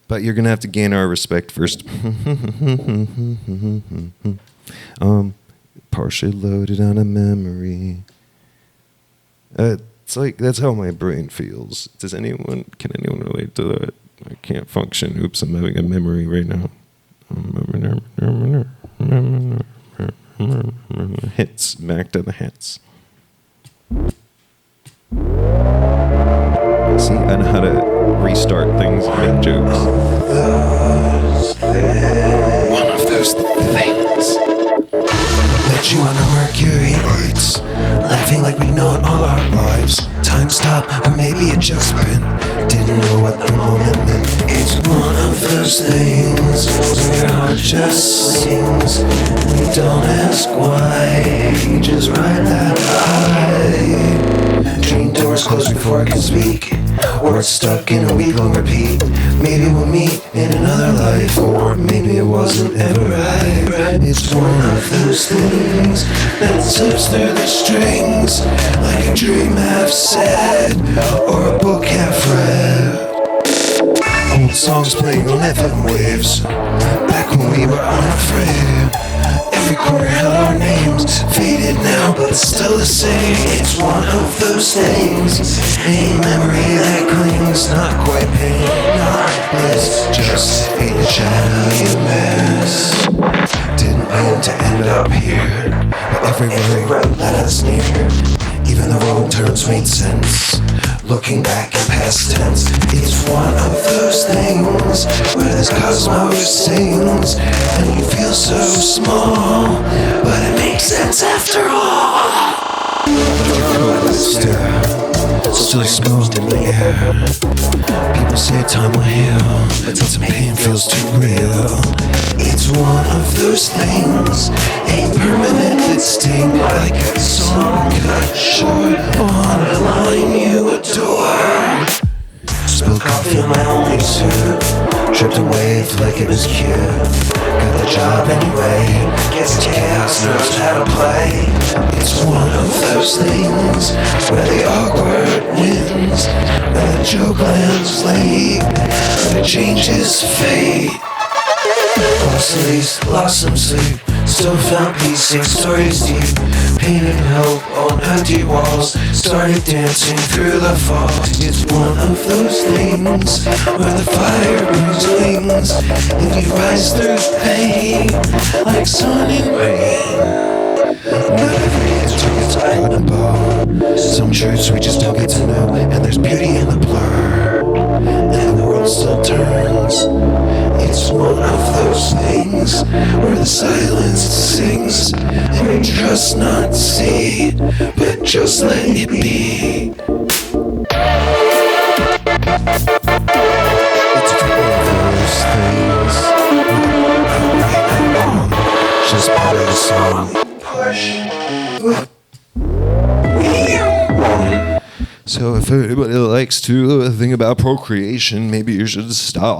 But you're going to have to gain our respect first. Partially loaded on a memory. It's like, that's how my brain feels. Can anyone relate to that? I can't function. Oops, I'm having a memory right now. Hits, back to the hits. See, I know how to restart things and make jokes. One of those things. Met you on the Mercury lights, laughing like we know it all our lives. Time stop, or maybe it just been. Didn't know what the moment meant. It's one of those things where your heart just sings. You don't ask why, you just ride that high. Dream doors close before I can speak. Words stuck in a week-long repeat. Maybe we'll meet in another life, or maybe it wasn't ever right. It's one of those things that slips through the strings, like a dream half said, or a book half read. Old songs playing on FM waves, back when we were unafraid. Every corner held our names, faded now but still the same. It's one of those things, a memory that clings. Not quite pain, not bliss, just a shadow you miss. Didn't mean to end up here, but every road led us near. Even the wrong turns made sense, looking back in past tense. It's one of those things where this cosmos sings, and you feel so small, but it makes sense after all. Still smoke in the air. People say time will heal, but some pain feels too real. It's one of those things, a permanent sting, like a song cut short on a line you adore. Spilled coffee on my only suit, tripped a wave like it was cute. Got the job anyway, gets chaos, knows how to play. It's one of those things where the awkward wins, where the joke lands late, but it changes fate. Lost some sleep, still found peace, 6 stories deep. Painted hope on empty walls, started dancing through the fall. It's one of those things where the fire burns wings, and you rise through pain like sun and rain. Not every answer gets put in a bow. Some truths we just don't get to know, and there's beauty in the blur, and the world still turns. It's one of those things where the silence sings, and you just not see, but just let it be. It's one of those things, right and wrong, just part of the song. Push. So if anybody likes to think about procreation, maybe you should stop.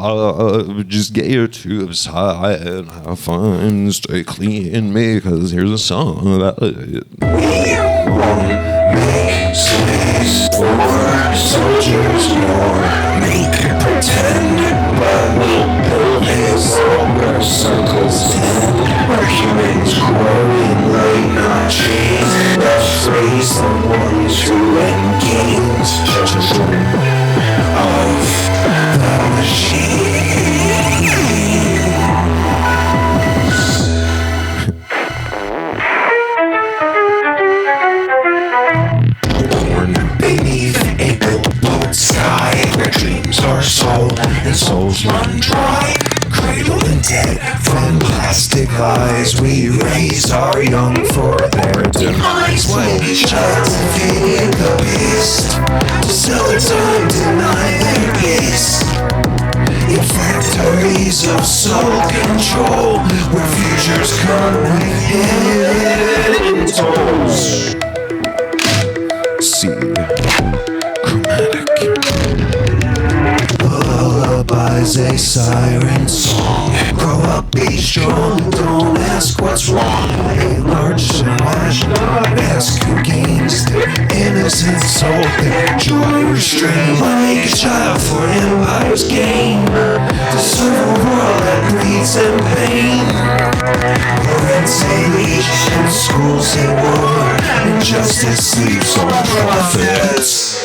Just get your tubes high and have fun. Stay clean, because here's a song about it. We won't make slaves or soldiers more. Make pretend, but we'll build his where circles tend. Where humans growing like not trees. Let's raise the ones who end games. Children of the machines. Born beneath a billboard sky, where dreams are sold and souls run dry. Cradled and dead from plastic lies, we raise our young for their demise. When child feeding the beast, to sell their time, deny their peace. In factories of soul control, where futures come with him. as a siren song. Grow up, be strong, don't ask what's wrong. A large smash, not ask who gains their innocent soul, their joy restrained. Like a child for empire's gain, to serve a world that bleeds in pain. Parents say leash, and schools say war, and justice sleeps on prophets.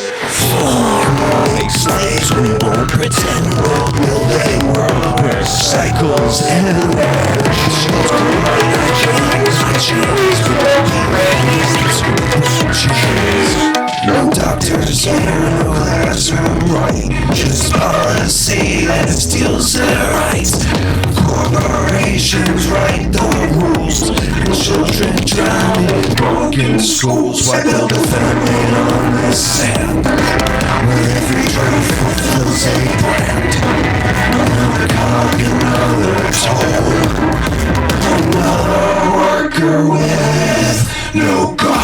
Like slaves, we won't pretend we'll build a world where cycles end. Chains go right on chains, no doctors here, no classroom right. Just policy that steals their rights. Corporations write the rules, and children drown in broken schools. Why build a family on this sand, where every drop fulfills a brand? Another cog, another toll, another worker with no goal.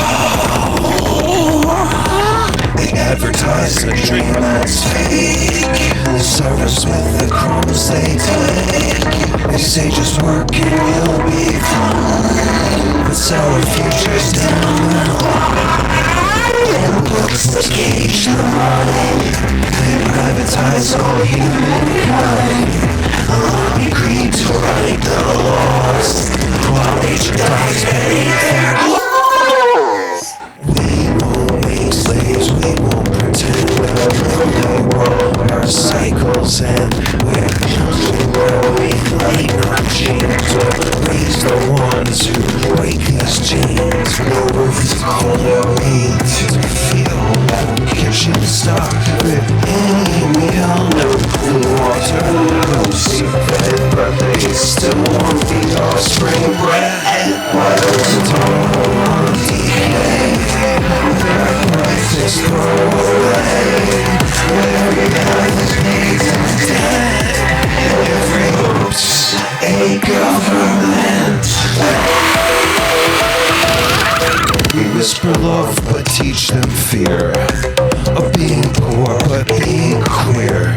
They advertise a dream that's fake, the service with the crumbs they take. They say just work and you'll be fine, but sell our futures down the line. And books that cage the mind, they privatize all humankind. A lobby greed to write the laws, while nature dies beneath their claws. We won't make slaves, we won't pretend we'll build a world where cycles end, where children growing like our chains will raise the ones who break these chains. No roof to me to feel, no kitchen stock with any meal, no clean water, no safe bed, but they still won't feed offspring bread. Why don't all decay? Their life is thrown away. Every life is made and dead. Every hope's a government. We whisper love but teach them fear of being poor but being queer,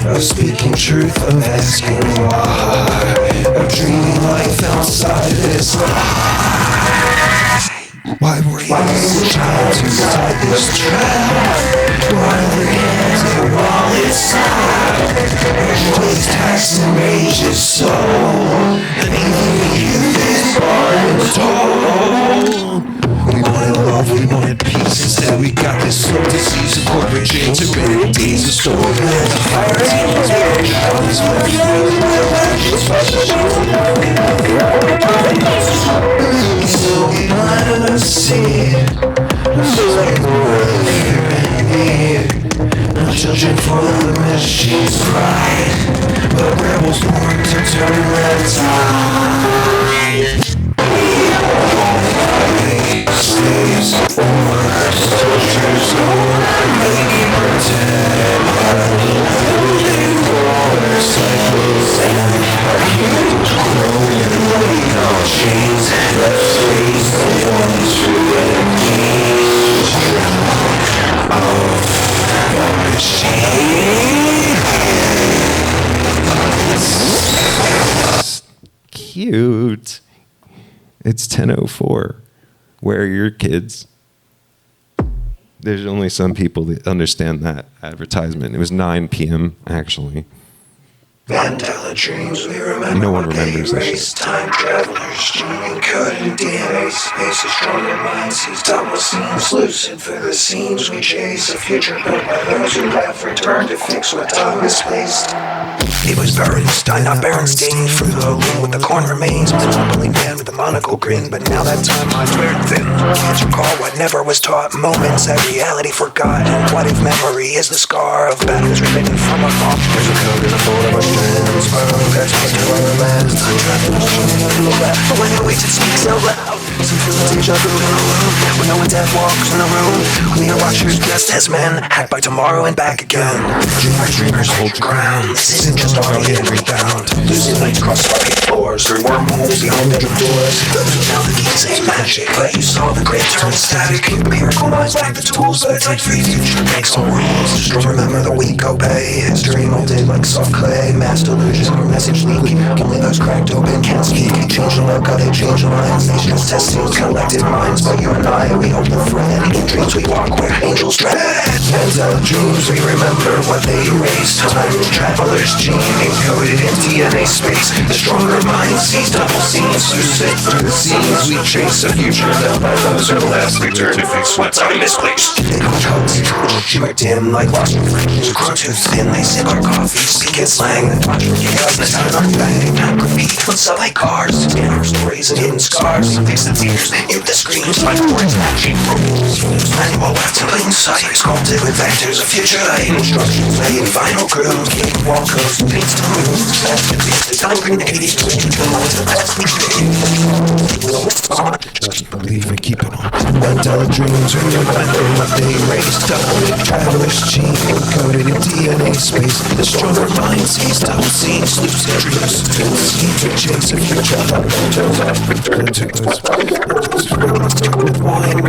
of speaking truth, of asking why, of dreaming life outside this lie. Why were you a child inside this trap? Why the hands are all inside? Everybody's tax and rage is so, and even the youth is born told. We wanted love, we wanted peace. Instead we got this slow disease of corporate chains and red days of stolen lands. Fire teams, babies, so we planted a seed, fear and need. No children for the machine's pride, but rebels born to turn the tide. Slaves, or soldiers, or maybe pretend building war cycles and our humans growing like our chains. Let's face the ones who engage of the machine. Cute. It's 10:04. Where are your kids? There's only some people that understand that advertisement. It was 9 p.m. actually. Mandela dreams, we remember. No one remembers that race, shit. Time travelers, gene coded DNA, space of stronger minds, sees double scenes, lucid for the scenes we chase. A future built by those who have returned to fix what time misplaced. It was Bernstein, not Bernstein, frugal with the corn remains, monopoly man with a monocle grin. But now that timeline's wearing thin, can't recall what never was taught. Moments that reality forgot, and what if memory is the scar of battles written from afar? There's a code in the fold of our strands, spiral catch us to other lands. Time travelers, but when it waits it speaks out loud. Listen to the deja vu in a room when no one death walks in the room. We are watchers dressed as men, hacked by tomorrow and back again. Dreamers hold your ground. This isn't just our getting rebound. Losing lights across rocky floors through wormholes beyond bedroom doors. Now the keys ain't magic, but you saw the grave turn static. Miracle minds like the tools, but it's like free future makes no rules. Just remember the weak obey. History molded like soft clay. Mass delusion or message leak. Only those cracked open can't speak. Change the look, they change the minds. Nations testing collective minds, but you and I, we hope we're friends. In dreams we walk where angels tread. Mandela dreams, we remember what they erased. Time traveler's gene encoded in DNA space. The stronger mind sees double scenes. You sit through the scenes. We chase a future built by those who last return to fix what time misplaced. They go cozy, shimmer dim like lost reflections. Crunch too thin, they sip our coffee, speak in slang. Then watch for chaos, and it's not enough bang. Not graffiti, what's up like cars? Scan our stories and hidden scars. Fix the tears, mute the screams. Like words, matching rules. Manual left in plain sight. Sculpted with vectors of future light. Instructions made, final grooves. King wall codes, paints to moves. The time green 80s. Just believe and keep it on. Mandela dreams, remember what they erased. Double traveler's gene encoded in DNA space. The stronger mind sees double scenes, lucid dreams. Seem to chase a future. With wine,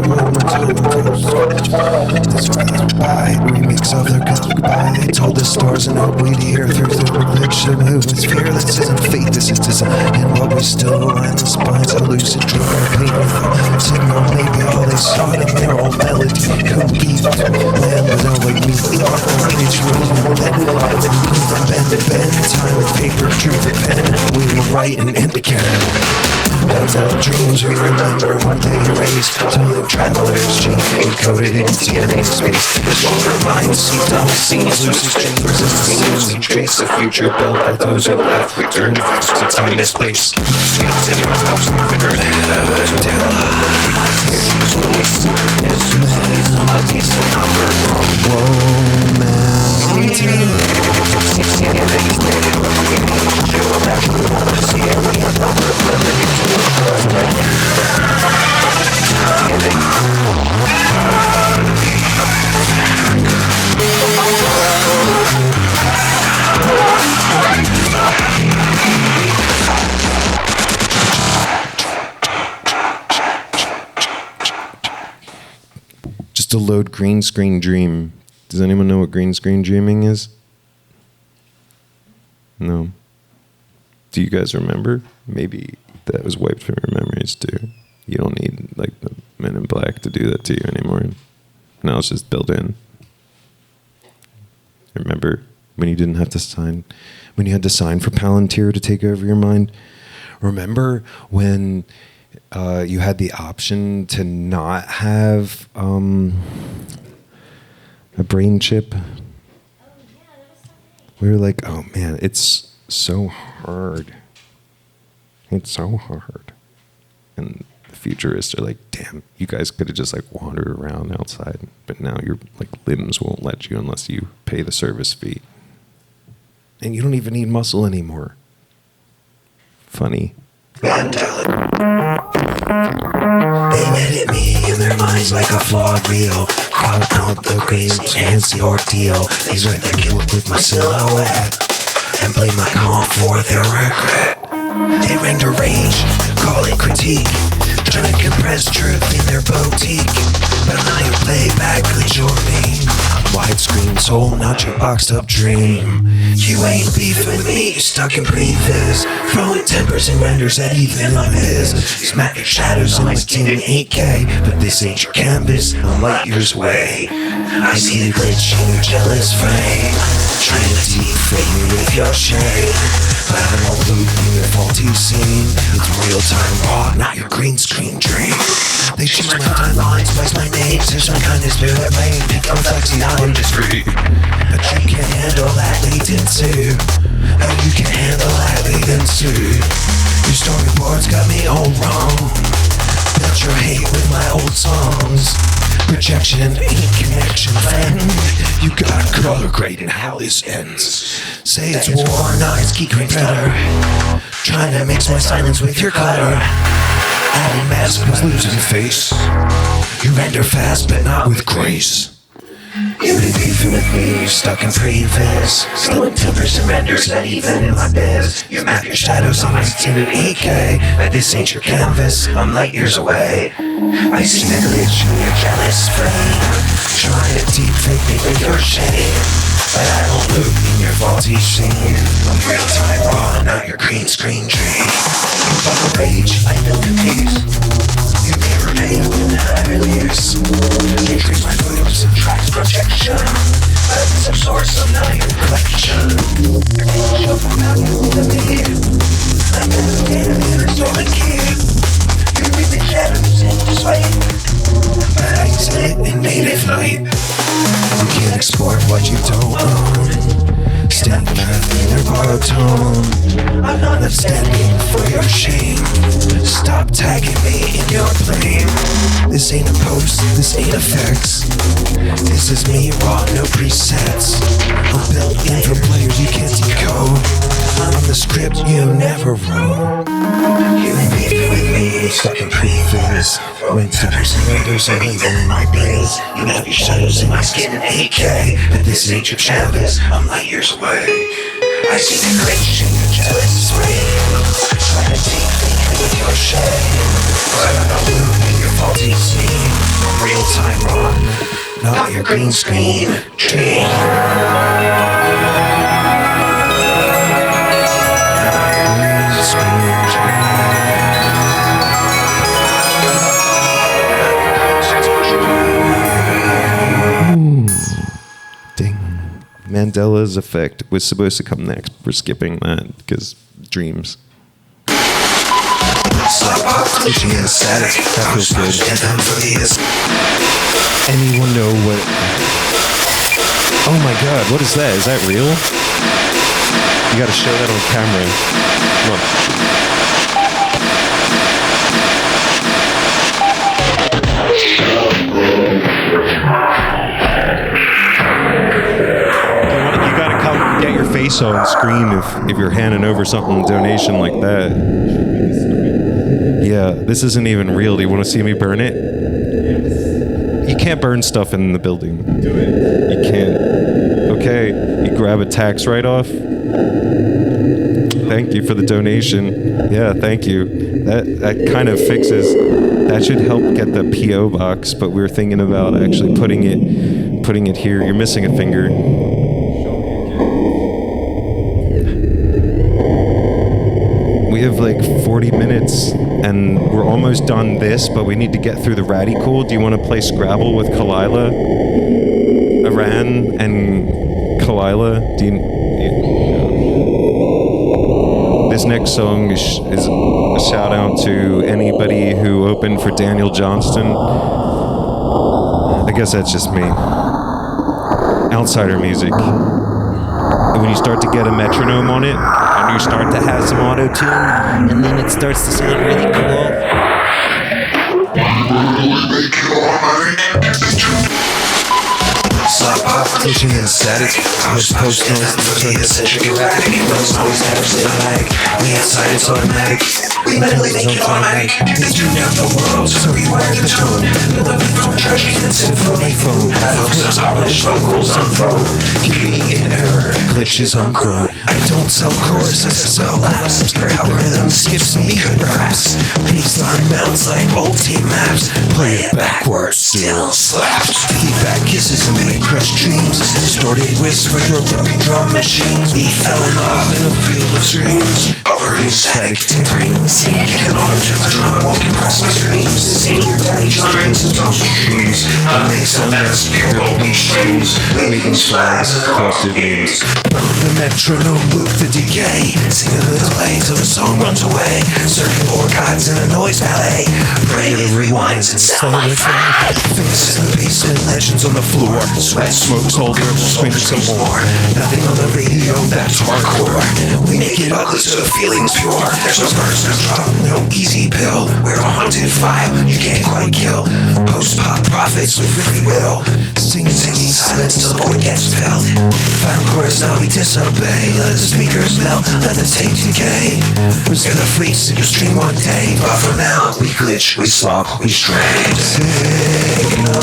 by remix of their goodbye. They told the stars and hope we'd hear through the reflection of its fear. This isn't fate, this is design. And while we still align the spines, a lucid dream or pain with a signal. Maybe all they saw in their old melody. Could be land without like me. We are the rage rules and bend time with paper, truth and pen. We will write and end the canon. Mandela dreams, we remember what they erased. Time travelers, gene encoded in DNA space. The stronger minds see double scenes, lucid chambers and scenes. We trace the future built by those who left. We turn to fix the time misplaced. Just to load green screen dream. Does anyone know what green screen dreaming is? No. Do you guys remember? Maybe that was wiped from your memories too. You don't need like the Men in Black to do that to you anymore. Now it's just built in. Remember when you didn't have to sign, when you had to sign for Palantir to take over your mind? Remember when you had the option to not have a brain chip? We were like, oh man, it's so hard. It's so hard. And the futurists are like, damn, you guys could have just like wandered around outside, but now your like limbs won't let you unless you pay the service fee. And you don't even need muscle anymore. Funny. They edit me in their minds like a flawed reel. Crowd out the grains, enhance the ordeal. They write their guilt with my silhouette and blame my calm for their regret. They render rage, call it critique, trying to compress truth in their boutique. But now you play back good your mean. Widescreen soul, not your boxed up dream. You ain't beefing me, you stuck in previs. Throwing tempers and renders at even a biz. Smack your shadows in like 10 and 8K. But this ain't your canvas, I'm light years away. I see the glitch in your jealous frame, trying to deframe me with your shade. But I won't loop in your faulty scene. It's real time raw, not your green screen dream. They choose my timelines, place my name. There's some kind of spirit lane. Become flexi industry. But you can't handle that latency. No, you can't handle that latency. Your storyboards got me all wrong. Built your hate with my old songs. Projection ain't connection, friend. You got color grade and how this ends. Say it's war, nah, it's geek better. Trying to mix my silence with your clutter. Adding mask was losing face. You render fast, but not with grace. You've been beefing with me, you're stuck in previs. Slowing tempers and renders, not even in my biz. You map your shadows on my skin in 8K. But this ain't your canvas, I'm light years away. I see the glitch in your jealous frame, trying to deep fake me with your shame. But I don't loop in your faulty scene. I'm real time raw, not your green screen dream. You fuck rage, I feel confused. You can't remain in higher years. You treat my moves and tracks protection, but it's a source of not your collection. Your game show from out you to me. I'm in the data in a stolen key. You read the shadows in the sway, but I sit in native light. You can't export what you don't own. Stand back in your borrowed tone. I'm not standing for your shame. Stop tagging me in your blame. This ain't a post, this ain't effects. This is me raw, no presets. I'm built in for players you can't decode. I'm the script you never wrote. You ain't beefing with me, stuck in previs. When tempers and renders are leaving my biz. You have your shadows in my skin in 8K. But this ain't your canvas, I'm light years away. I see the glitch in your jealous frame, trying to take me with your shame. But I'm not looping your faulty scene. Real time run, not your green screen dream. Green screen Ding. Mandela's effect was supposed to come next. We're skipping that because dreams. That feels good. Anyone know what? Oh my god, what is that? Is that real? You gotta show that on camera. Come on. You gotta come get your face on screen if you're handing over something donation like that. Yeah, this isn't even real. Do you want to see me burn it? You can't burn stuff in the building. Do it. You can't. Okay, you grab a tax write-off. Thank you for the donation. Yeah, thank you. That kind of fixes. That should help get the PO box. But we were thinking about actually putting it here. You're missing a finger. We have like 40 minutes and we're almost done this, but we need to get through the Radical. Do you want to play Scrabble with Kalila? Iran and Kalila? This next song is a shout out to anybody who opened for Daniel Johnston. I guess that's just me. Outsider music. And when you start to get a metronome on it, and you start to have some auto-tune, and then it starts to sound really cool. Slap pop, glitching and static. I was post noise, the eccentric erratic. Those always never sit lag. We outside, it's automatic. We mentally make it automatic. We tune out the world, so rewire the tone. The living phone, trash can, symphony phone. Focus, polish, vocals, unfold. Keeping in error, glitches on growth. I don't sell chorus, I sell laughs. Your algorithm skips me, perhaps. Baseline bounce like old team maps. Play it backwards, still slaps. Feedback kisses and make crushed dreams. Distorted whisper, broken drum machines. We fell in love in a field of screams. Hovering static, tinkering, singing. Can auto-tune my drum, won't compress my screams. Sing your daddy giants and drum machines. I make some mess, pure open strings. Waving flags, corrupted names. The metronome loop the decay. Sing a little delay till the song runs away. Circuit board guides in a noise ballet. Pray it rewinds and sound like fire. Fingers in the basement, legends on the floor. Sweat, smoke, soldier, scream some more. Nothing on the radio, that's hardcore. We make it ugly so the feeling's pure. There's no burst, no drop, no easy pill. We're a haunted file, you can't quite kill. Post-pop prophets with free will. Singing silence till the board gets filled. Final chorus, now we disown. obey. Let the speakers melt, let the tape decay. Hear the fleets in your stream one day. But for now, we glitch, we slop, we stray. Take no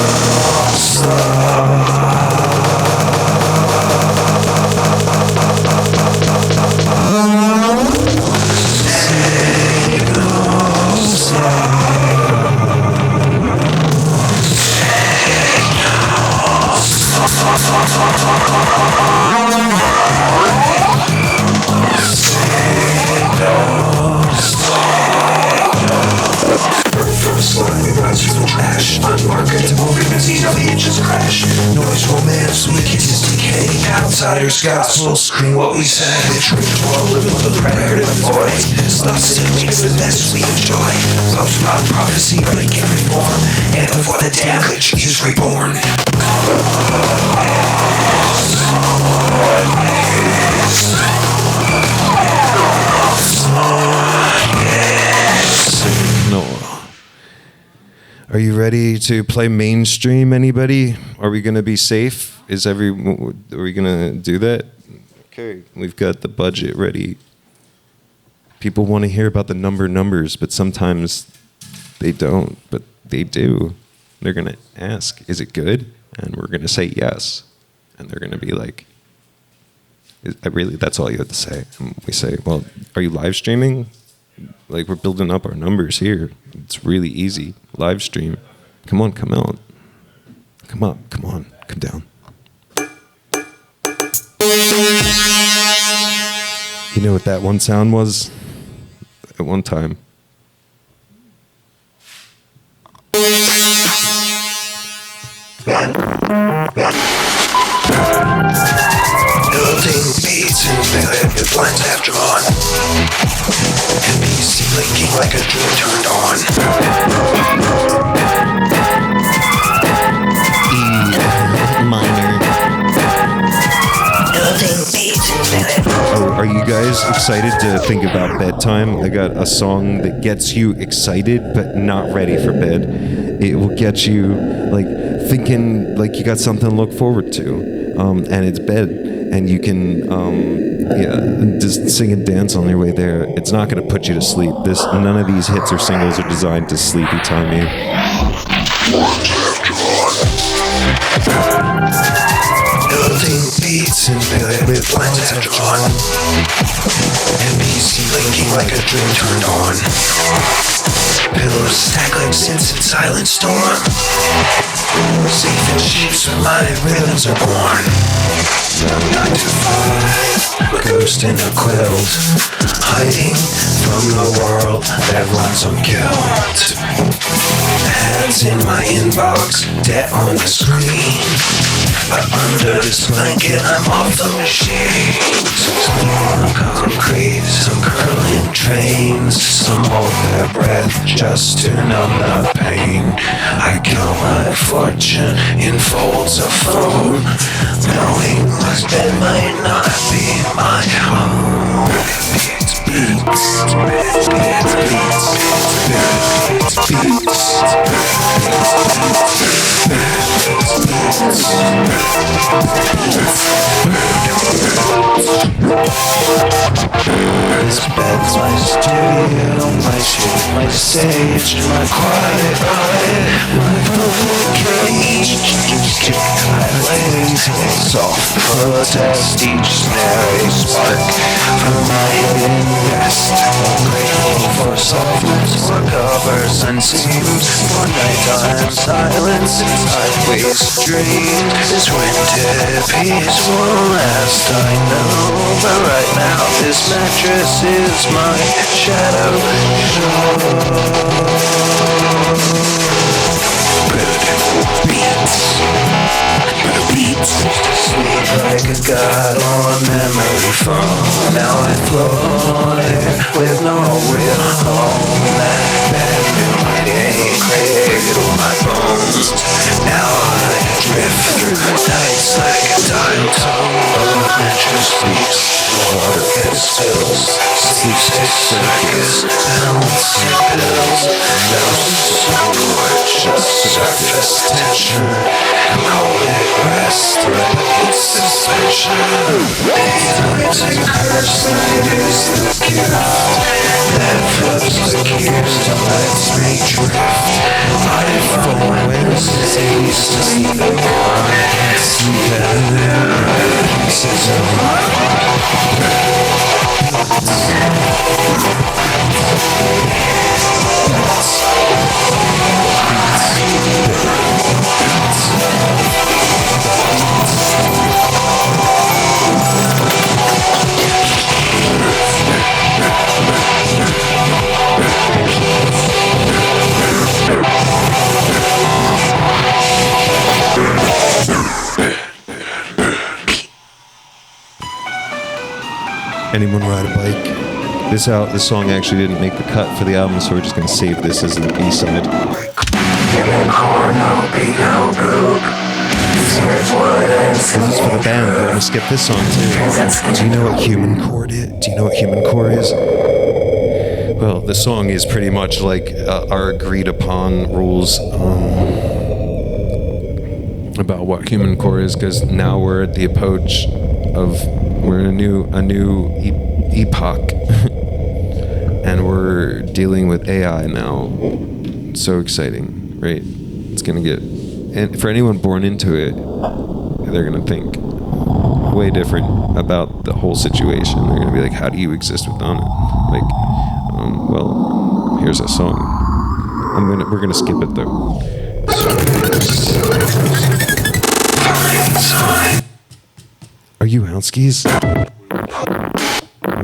noise, romance, weakness, decay. Outsiders gospel, scream what we say. Bitch, ritual, living with a prayer to the void. Stop sitting makes the best we enjoy. Love's not prophecy, but it can reform. And before the damn glitch is reborn. No. Are you ready to play mainstream, anybody? Are we going to be safe? Are we going to do that? Okay, we've got the budget ready. People want to hear about the numbers, but sometimes they don't, but they do. They're going to ask, is it good? And we're going to say yes. And they're going to be like, that's all you have to say. And we say, well, are you live streaming? Like, we're building up our numbers here. It's really easy. Live stream. Come on, come out. Come up, come on, come down. You know what that one sound was? At one time. Building beats and feeling the blinds have drawn. NPC blinking like a dream turned on. E minor. Building beats and feeling. Oh, are you guys excited to think about bedtime? I got a song that gets you excited but not ready for bed. It will get you like thinking like you got something to look forward to, and it's bed, and you can just sing and dance on your way there. It's not going to put you to sleep. None of these hits or singles are designed to sleepy time you. Building beats and feeling with blinds have drawn. NPC blinking like a dream turned on. Pillows stack like sins in silent storm. Safe in shapes where my rhythms are born. 9 to 5, ghost in a quilt, hiding from the world that runs unkilled. Ads in my inbox, debt on the screen. But under this blanket, I'm off the machine. Some on concrete, some curling trains. Some hold their breath just to numb the pain. I count my fortune in folds of foam, knowing this bed might not be my home. Beats, beats, beats, beats, beats, This bed's my studio, my ship, my stage, my quiet eye, my public cage. I lay soft protest, each snare a spark from my hidden rest. Grateful for softness, for covers and seams, for nighttime silence and sideways dreams. This winter peace won't last, I know, but right now this mattress is my shadow. Beats. Sleep like a god on memory foam. Now I float there with no real home. That bad moonlight ain't cradle my bones. Now I drift through the nights like a dial tone. The mattress sleeps, water gets spills. Sleep stays circus, balancing pills. No soul, just surface tension. I'm holding rest, like it's suspension. Amazing first night is the gift that flips the gears and lets me drift. Life always seems to sleep and I can't sleep at night. Pieces of Anyone ride a bike? This song actually didn't make the cut for the album, so we're just gonna save this as the B-side. This is for the band. We're gonna skip this song too. Do you know what human chord is? Do you know what human core is? Well, the song is pretty much like our agreed upon rules about what human core is, because now we're at the approach of we're in a new epoch, and we're dealing with AI now. So exciting, right? It's gonna get, and for anyone born into it, they're gonna think way different about the whole situation. They're gonna be like, how do you exist without it? Like, well, here's a song. We're gonna skip it though. Are you Outskis?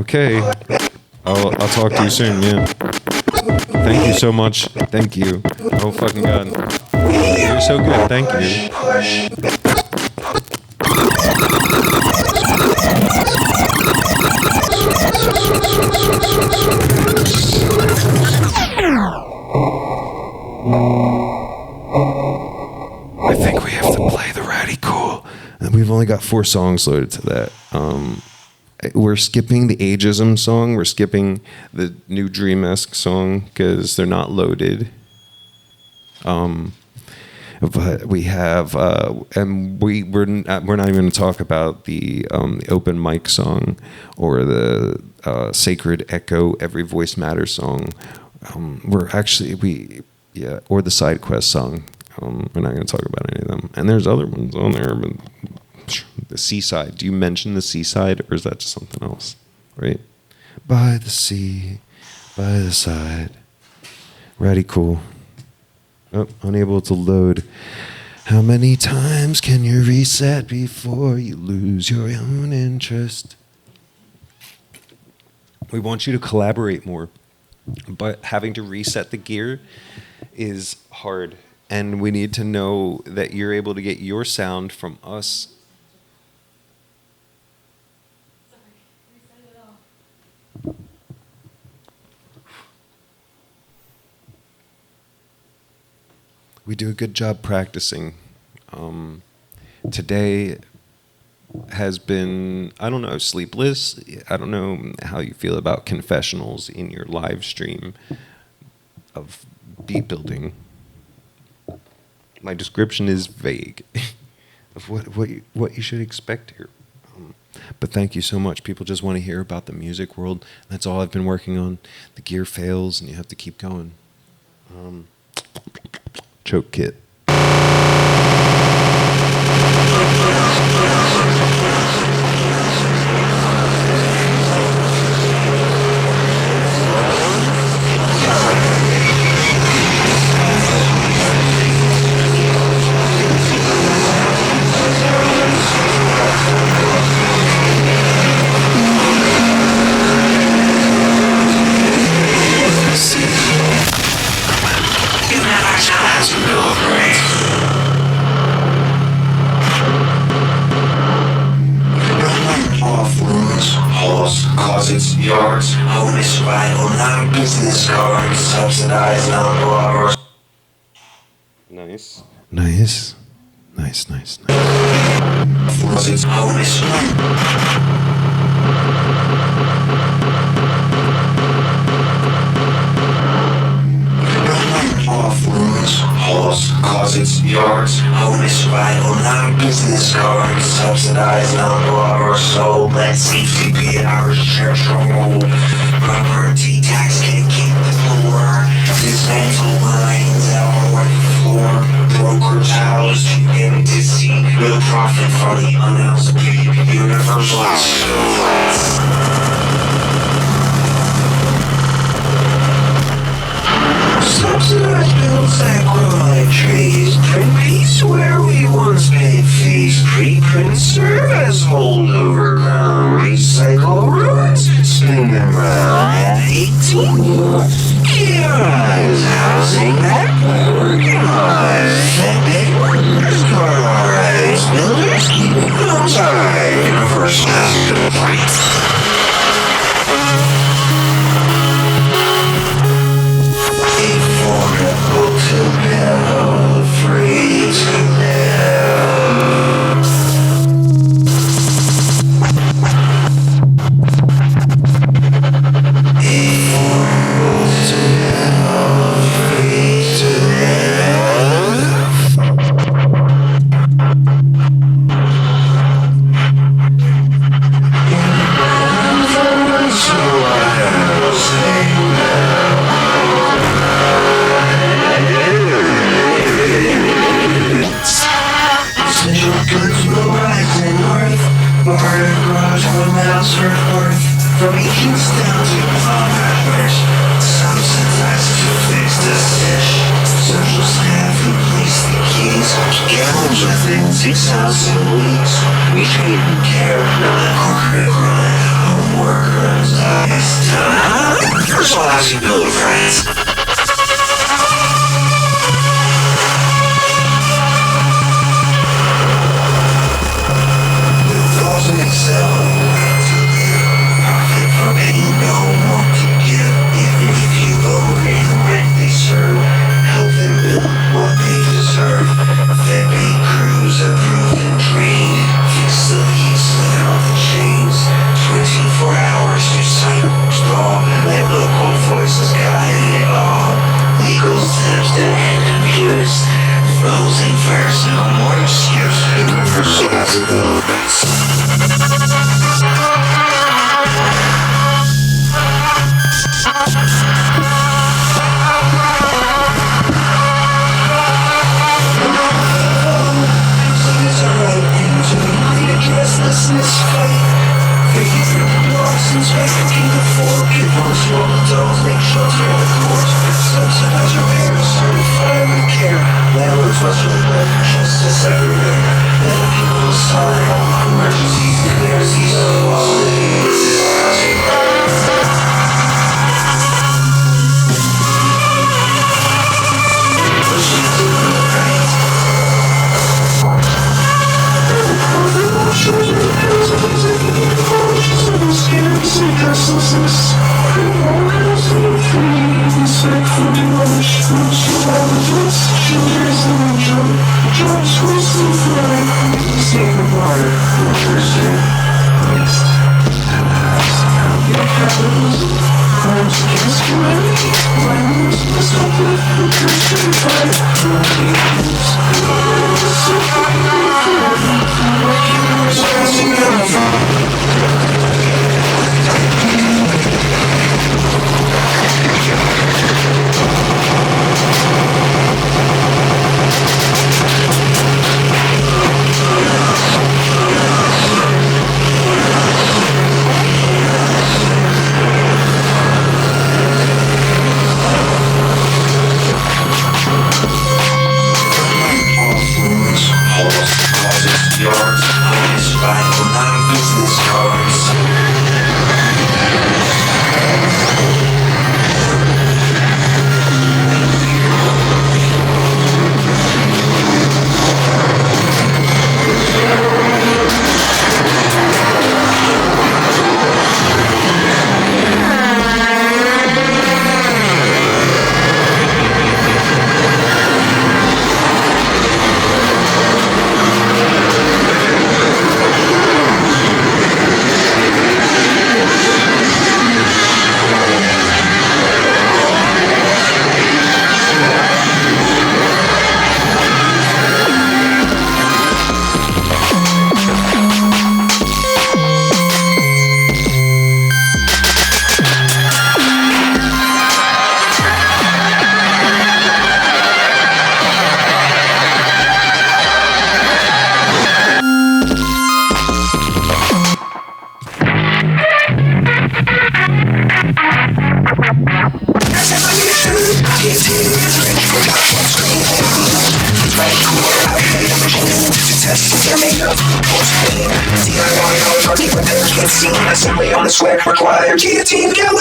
Okay. I'll talk to you soon, yeah. Thank you so much. Thank you. Oh fucking god. You're so good. Thank you. I think we have to play the Radical. And we've only got 4 songs loaded to that. We're skipping the ageism song. We're skipping the new Dream-esque song because they're not loaded. But we have, and we're not even going to talk about the open mic song or the Sacred Echo Every Voice Matters song. Or the Side Quest song. We're not going to talk about any of them. And there's other ones on there, but the Seaside. Do you mention the Seaside, or is that just something else? Right? By the sea, by the side. Radical. Oh, unable to load. How many times can you reset before you lose your own interest? We want you to collaborate more, but having to reset the gear is hard. And we need to know that you're able to get your sound from us. We do a good job practicing. Today has been, I don't know, sleepless. I don't know how you feel about confessionals in your live stream of beat building. My description is vague of what you should expect here. But thank you so much. People just want to hear about the music world. That's all I've been working on. The gear fails, and you have to keep going. Choke kit. Closets, yards, home is survival, not business cards, subsidized non-robbers. Nice. Nice. Nice, nice, nice. Closets, home is off rooms, halls, closets, yards, home is survival, not business cards, subsidized non-robbers. our soul. Let safety be our central. Property tax can keep the floor. Dismantle lines out on the floor. Broker's house to empty seat. Real profit for the unannounced universal assurance. Subsidized bills that grow like trees. Print peace where we once paid fees. Preprint serve as holdover ground. Recycle ruins, spin them round. At 18, Keyrise housing that organized. That big workers colorize. Builders keeping them tight. Universal has complete. Affordable to live, free to live. Affordable to live, free to live. So I'll say essential goods will rise in worth. Barter garage will mouse for worth. From agents down to farmers. Subsidized to fix the dish. Social staff replace the keys. Gallons within 6,000 weeks. We treat and care, not a corporate grind. Homework runs out. It's time. First all, how's you build friends? Frozen verse, no more excuse. Universal has restlessness fight. Faith in the Watsons, making the fork. It wants your adults, make shelter in the court. Subsidize your parents, certify with care. Landlords must live justice everywhere. Let people's time, emergencies, clearances, qualities. Pushing to the right. Assembly on the sweat required. Guillotine killer.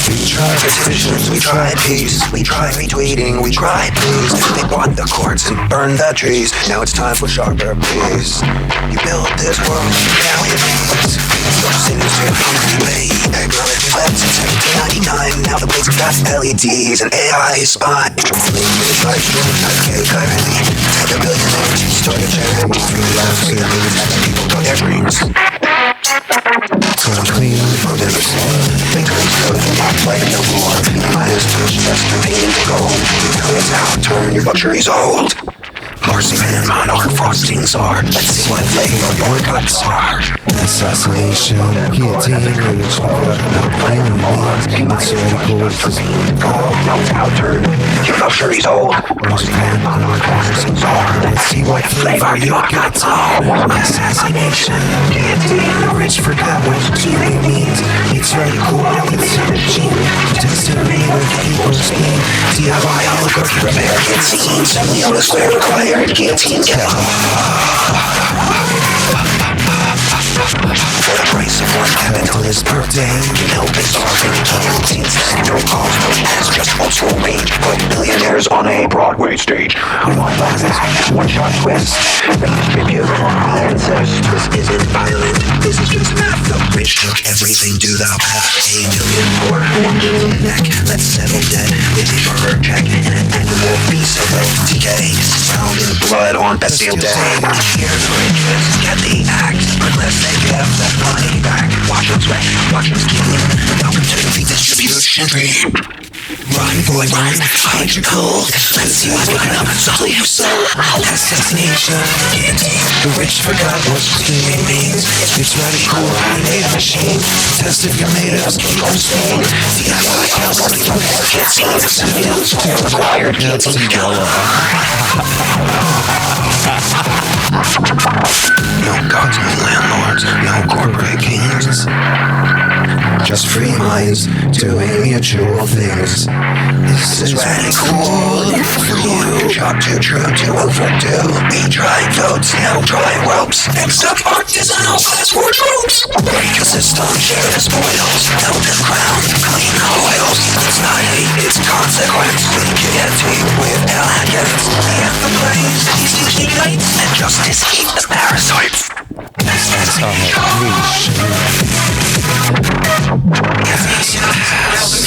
We tried petitions, we tried peace, we tried retweeting, we tried please. They bought the courts and burned the trees. Now it's time for sharper pleas. You built this world, now it is. Your sinister way. Technology left since 1799. Now the blades have got LEDs and AI spot. Live stream, okay, currently. Take a billionaire, start a charity. Free love, free people got their dreams. Clean, I'll never see. Victory's good, not like no more. You might as well just painting to gold. You know it's out, turn your luxuries old. Marzipan, monarch, frostings are. Let's see what flavor your guts are. Assassination, guillotine, rage, no plain means. It's radical, it's just out, turn your luxuries old. Marzipan, monarch, frostings are. Let's see what flavor your guts are. Assassination, guillotine, rich forgot what guillotine means. It's radical, it's a regime. Destiny with people's pain. DIY oligarchy, repair, get seen. Assembly on the square required. Guillotine killer. For the price of one capitalist birthday, you know it's starving. Guillotines, no calls, no chance, just old school rage. Put billionaires on a Broadway stage. One last act, one shot twist. Redistribute, incest. This isn't violent, this is just math. The rich took everything, do thou have a million for one guillotine neck. Let's settle debt with a burger check and an annual piece of decay. Found in blood on Bastille Day. Each year the riches get the axe, unless they give that money back. Watch them sweat, watch them scheme. Welcome to the redistribution dream. Run, boy, run, hide your cold. Let's see what's looking up, softly you soul. Assassination, guillotine. The rich forgot what steaming means. It's radical, I made a machine. Test if you're made of skin on steam. DIY, working from there, can't see. Assembly on the square required. Guillotine killer. No gods, no landlords, no corporate kings. Just free minds doing mutual things. This is radical for you. Job too true to overdue. We tried votes, now try ropes. Next up, artisanal passport troops. Break the system, share the spoils. Help the crown, clean the oils. It's not hate, it's consequence. We guillotine with elegance. We have the blaze, easy lights, and justice eat the parasites.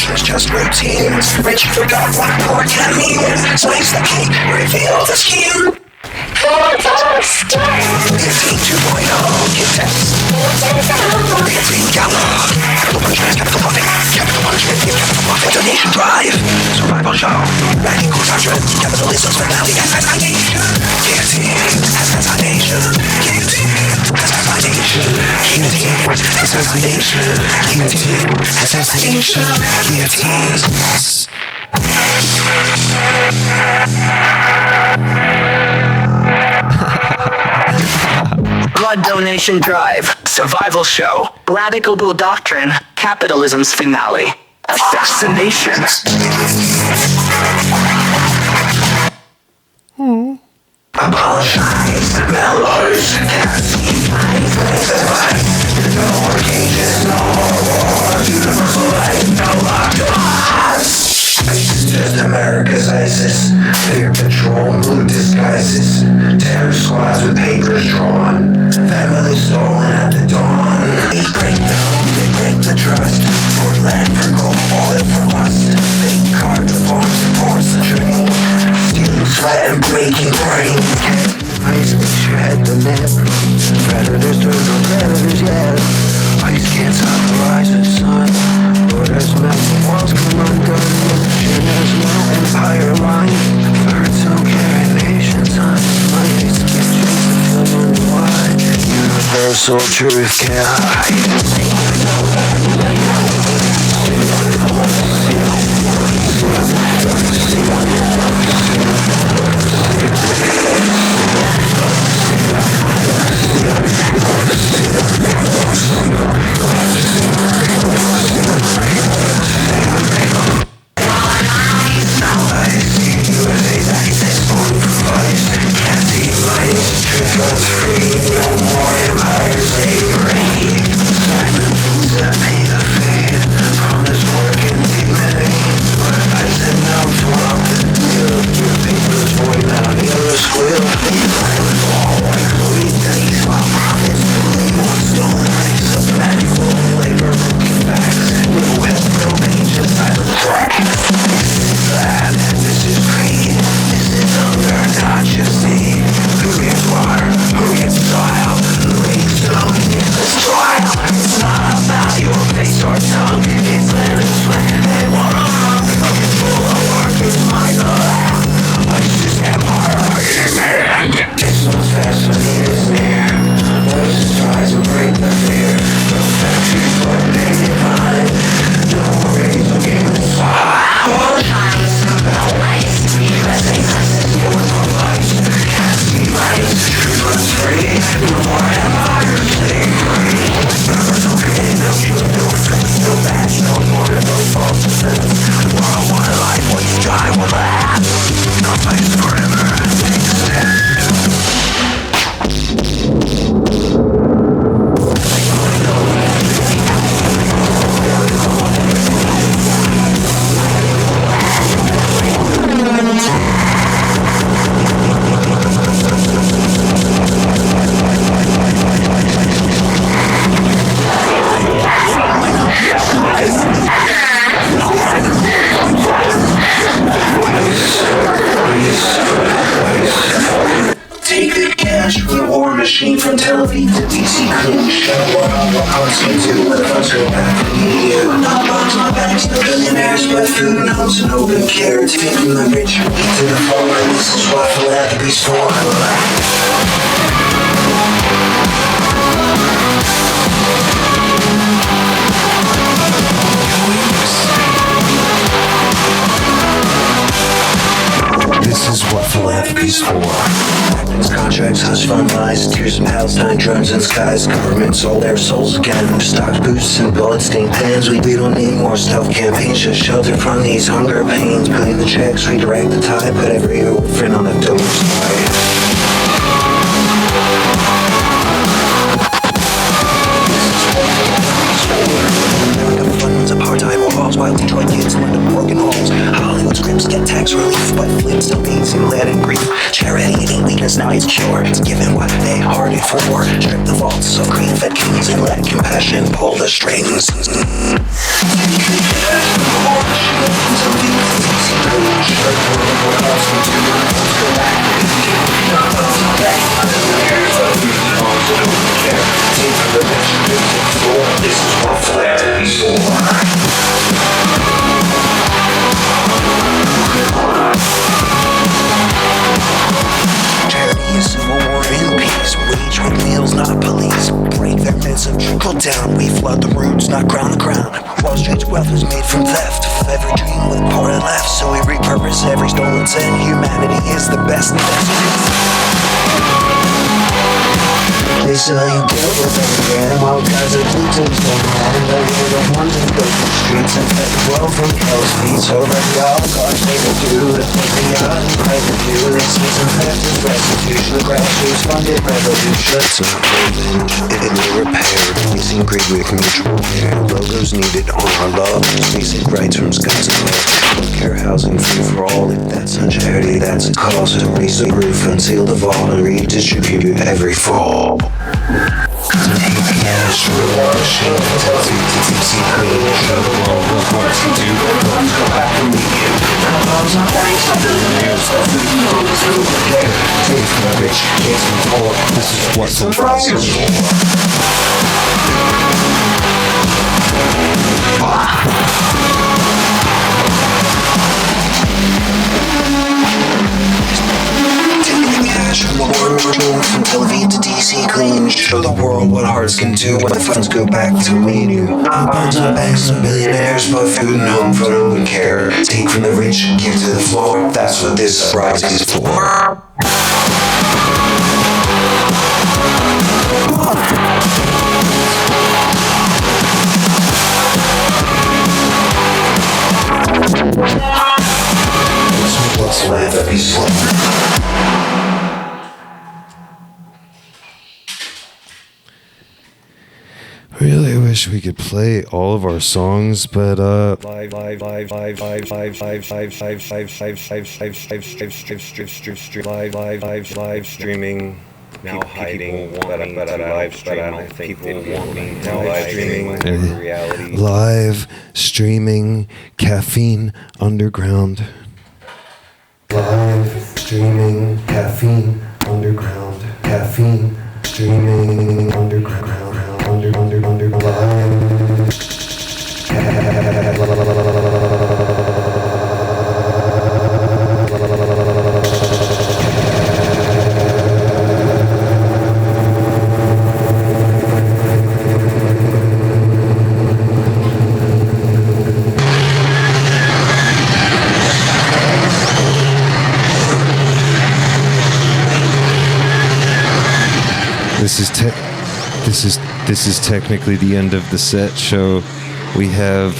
It's just routines. Rich forgot what poor can mean. Slice the cake, reveal the scheme. Guillotine 2.0, give tests. Guillotine gala. Capital punishment, capital profit. Capital punishment, capital profit. Donation drive. Survival show. Radical doctrine. Capitalism's finale. Assassination. Guillotine. Assassination. Guillotine. Assassination. Guillotine. Assassination. Guillotine. Assassination. Guillotine. Blood donation drive, survival show, radical bull doctrine, capitalism's finale, assassination. Apologize, mellows, no more cages, no more war, universal life, no lockdowns. Just America's ISIS, fear patrol in blue disguises, terror squads with papers drawn, family stolen at the dawn. They break they break the trust, for land, for gold, oil, for lust. Fake card forms and force the train, stealing sweat and breaking brains. Ice will shred the net, predators turn on predators yet. Ice can't stop the rise of the sun, borders melt, walls come undone. There's no empire line, birds don't carry nations on. My face gets chased until you wonder why. Universal truth can't hide. Trust free, no more empire slavery. Silence that pay the fee. Promise work and dignity. I said no for all the deal. Your papers void out, you're a squill. I was all like Louis Days while profits fully on stolen race. A magical labor looking facts. No help, no pain, just silent track. This is bad, this is greed. This is hunger, not just need. Who gets water? Who gets soil? Who gets stone in this trial? It's not about your face or tongue. It's land and sweat and water. It's full of work, it's my love. I just am hard in hand. This one's fast, but it is near. Voices tries to break the fear. No factories for naked mind. No worries, I'm getting inside. All the time is about waste. Pressing us is more for life. Can't see lights. Truth was free. No more empire slavery. Members of pain, no guilt, no offense, no badge, no order, no false defense. World, one life, what you try will last. No place forever. Take a stand. Take the cash from the war machine from Tel Aviv to DC Clean. Show what all the hearts can do when the funds go back to you. Not bonds, not banks, no billionaires, but food and homes and open care. Take from the rich to the poor. This is what philanthropy's for. This is what philanthropy's for. Tactics, contracts, hush fund lies, tears in Palestine, drones in skies. Governments sold their souls again. Stocks, boosts, and blood-stained pens. We don't need more stealth campaigns. Just shelter from these hunger pains. Billion the checks, redirect the tide. Put every orphan on the donor's side. Apartheid walls while Detroit kids learn to broken halls. Hollywood scripts get tax relief, but flips still beats in lead and grief. Charity ain't weakness, now it's cure. It's giving what they hearted for. Strip the vaults of green-fed kings and let compassion pull the strings. This is what philanthropy's for. Charity is civil war and peace. Wage with meals, not police. Break their myths of trickle down. We flood the roots, not crown the crown. Wall Street's wealth was made from theft of every dream with part and left. So we repurpose every stolen cent. Humanity is the best investment. They sell you guilt with every grand. While guys are blue teams don't matter. But we're the ones that go through streets and fed the world from hell's feet. So let the oligarchs make it do. Let's make the young private view. This isn't theft, it's restitution. The grassroots funded revolution. It's not revenge, it will repair. Missing greed with mutual care. Logos needed on our love. Basic rights from skies and love. Care housing free for all. If that's not charity, that's a cost. To raise the roof, unseal the vault, and redistribute every fall. Take the cash from the war machine, Tel Aviv to DC Clean. Show the world what hearts can do. Funds go back to meet you. Now those are banks, not billionaires, but food and homes who would care. Take from the rich, kids from the poor. This is what philanthropy's for. From Tel Aviv to DC Clean. Show the world what hearts can do when the funds go back to meet you. Not bonds, not banks, not billionaires, but food and home for no one care. Take from the rich, give to the floor. That's what this uprising is for. What's philanthropy's for? really wish we could play all of our songs, but live streaming. Now hiding, but I don't think people want me now live streaming reality. live streaming Caffeine Underground. Live streaming Caffeine Underground. Caffeine streaming underground. This is technically the end of the set show. We have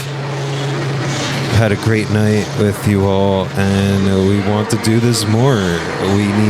had a great night with you all, and we want to do this more. We need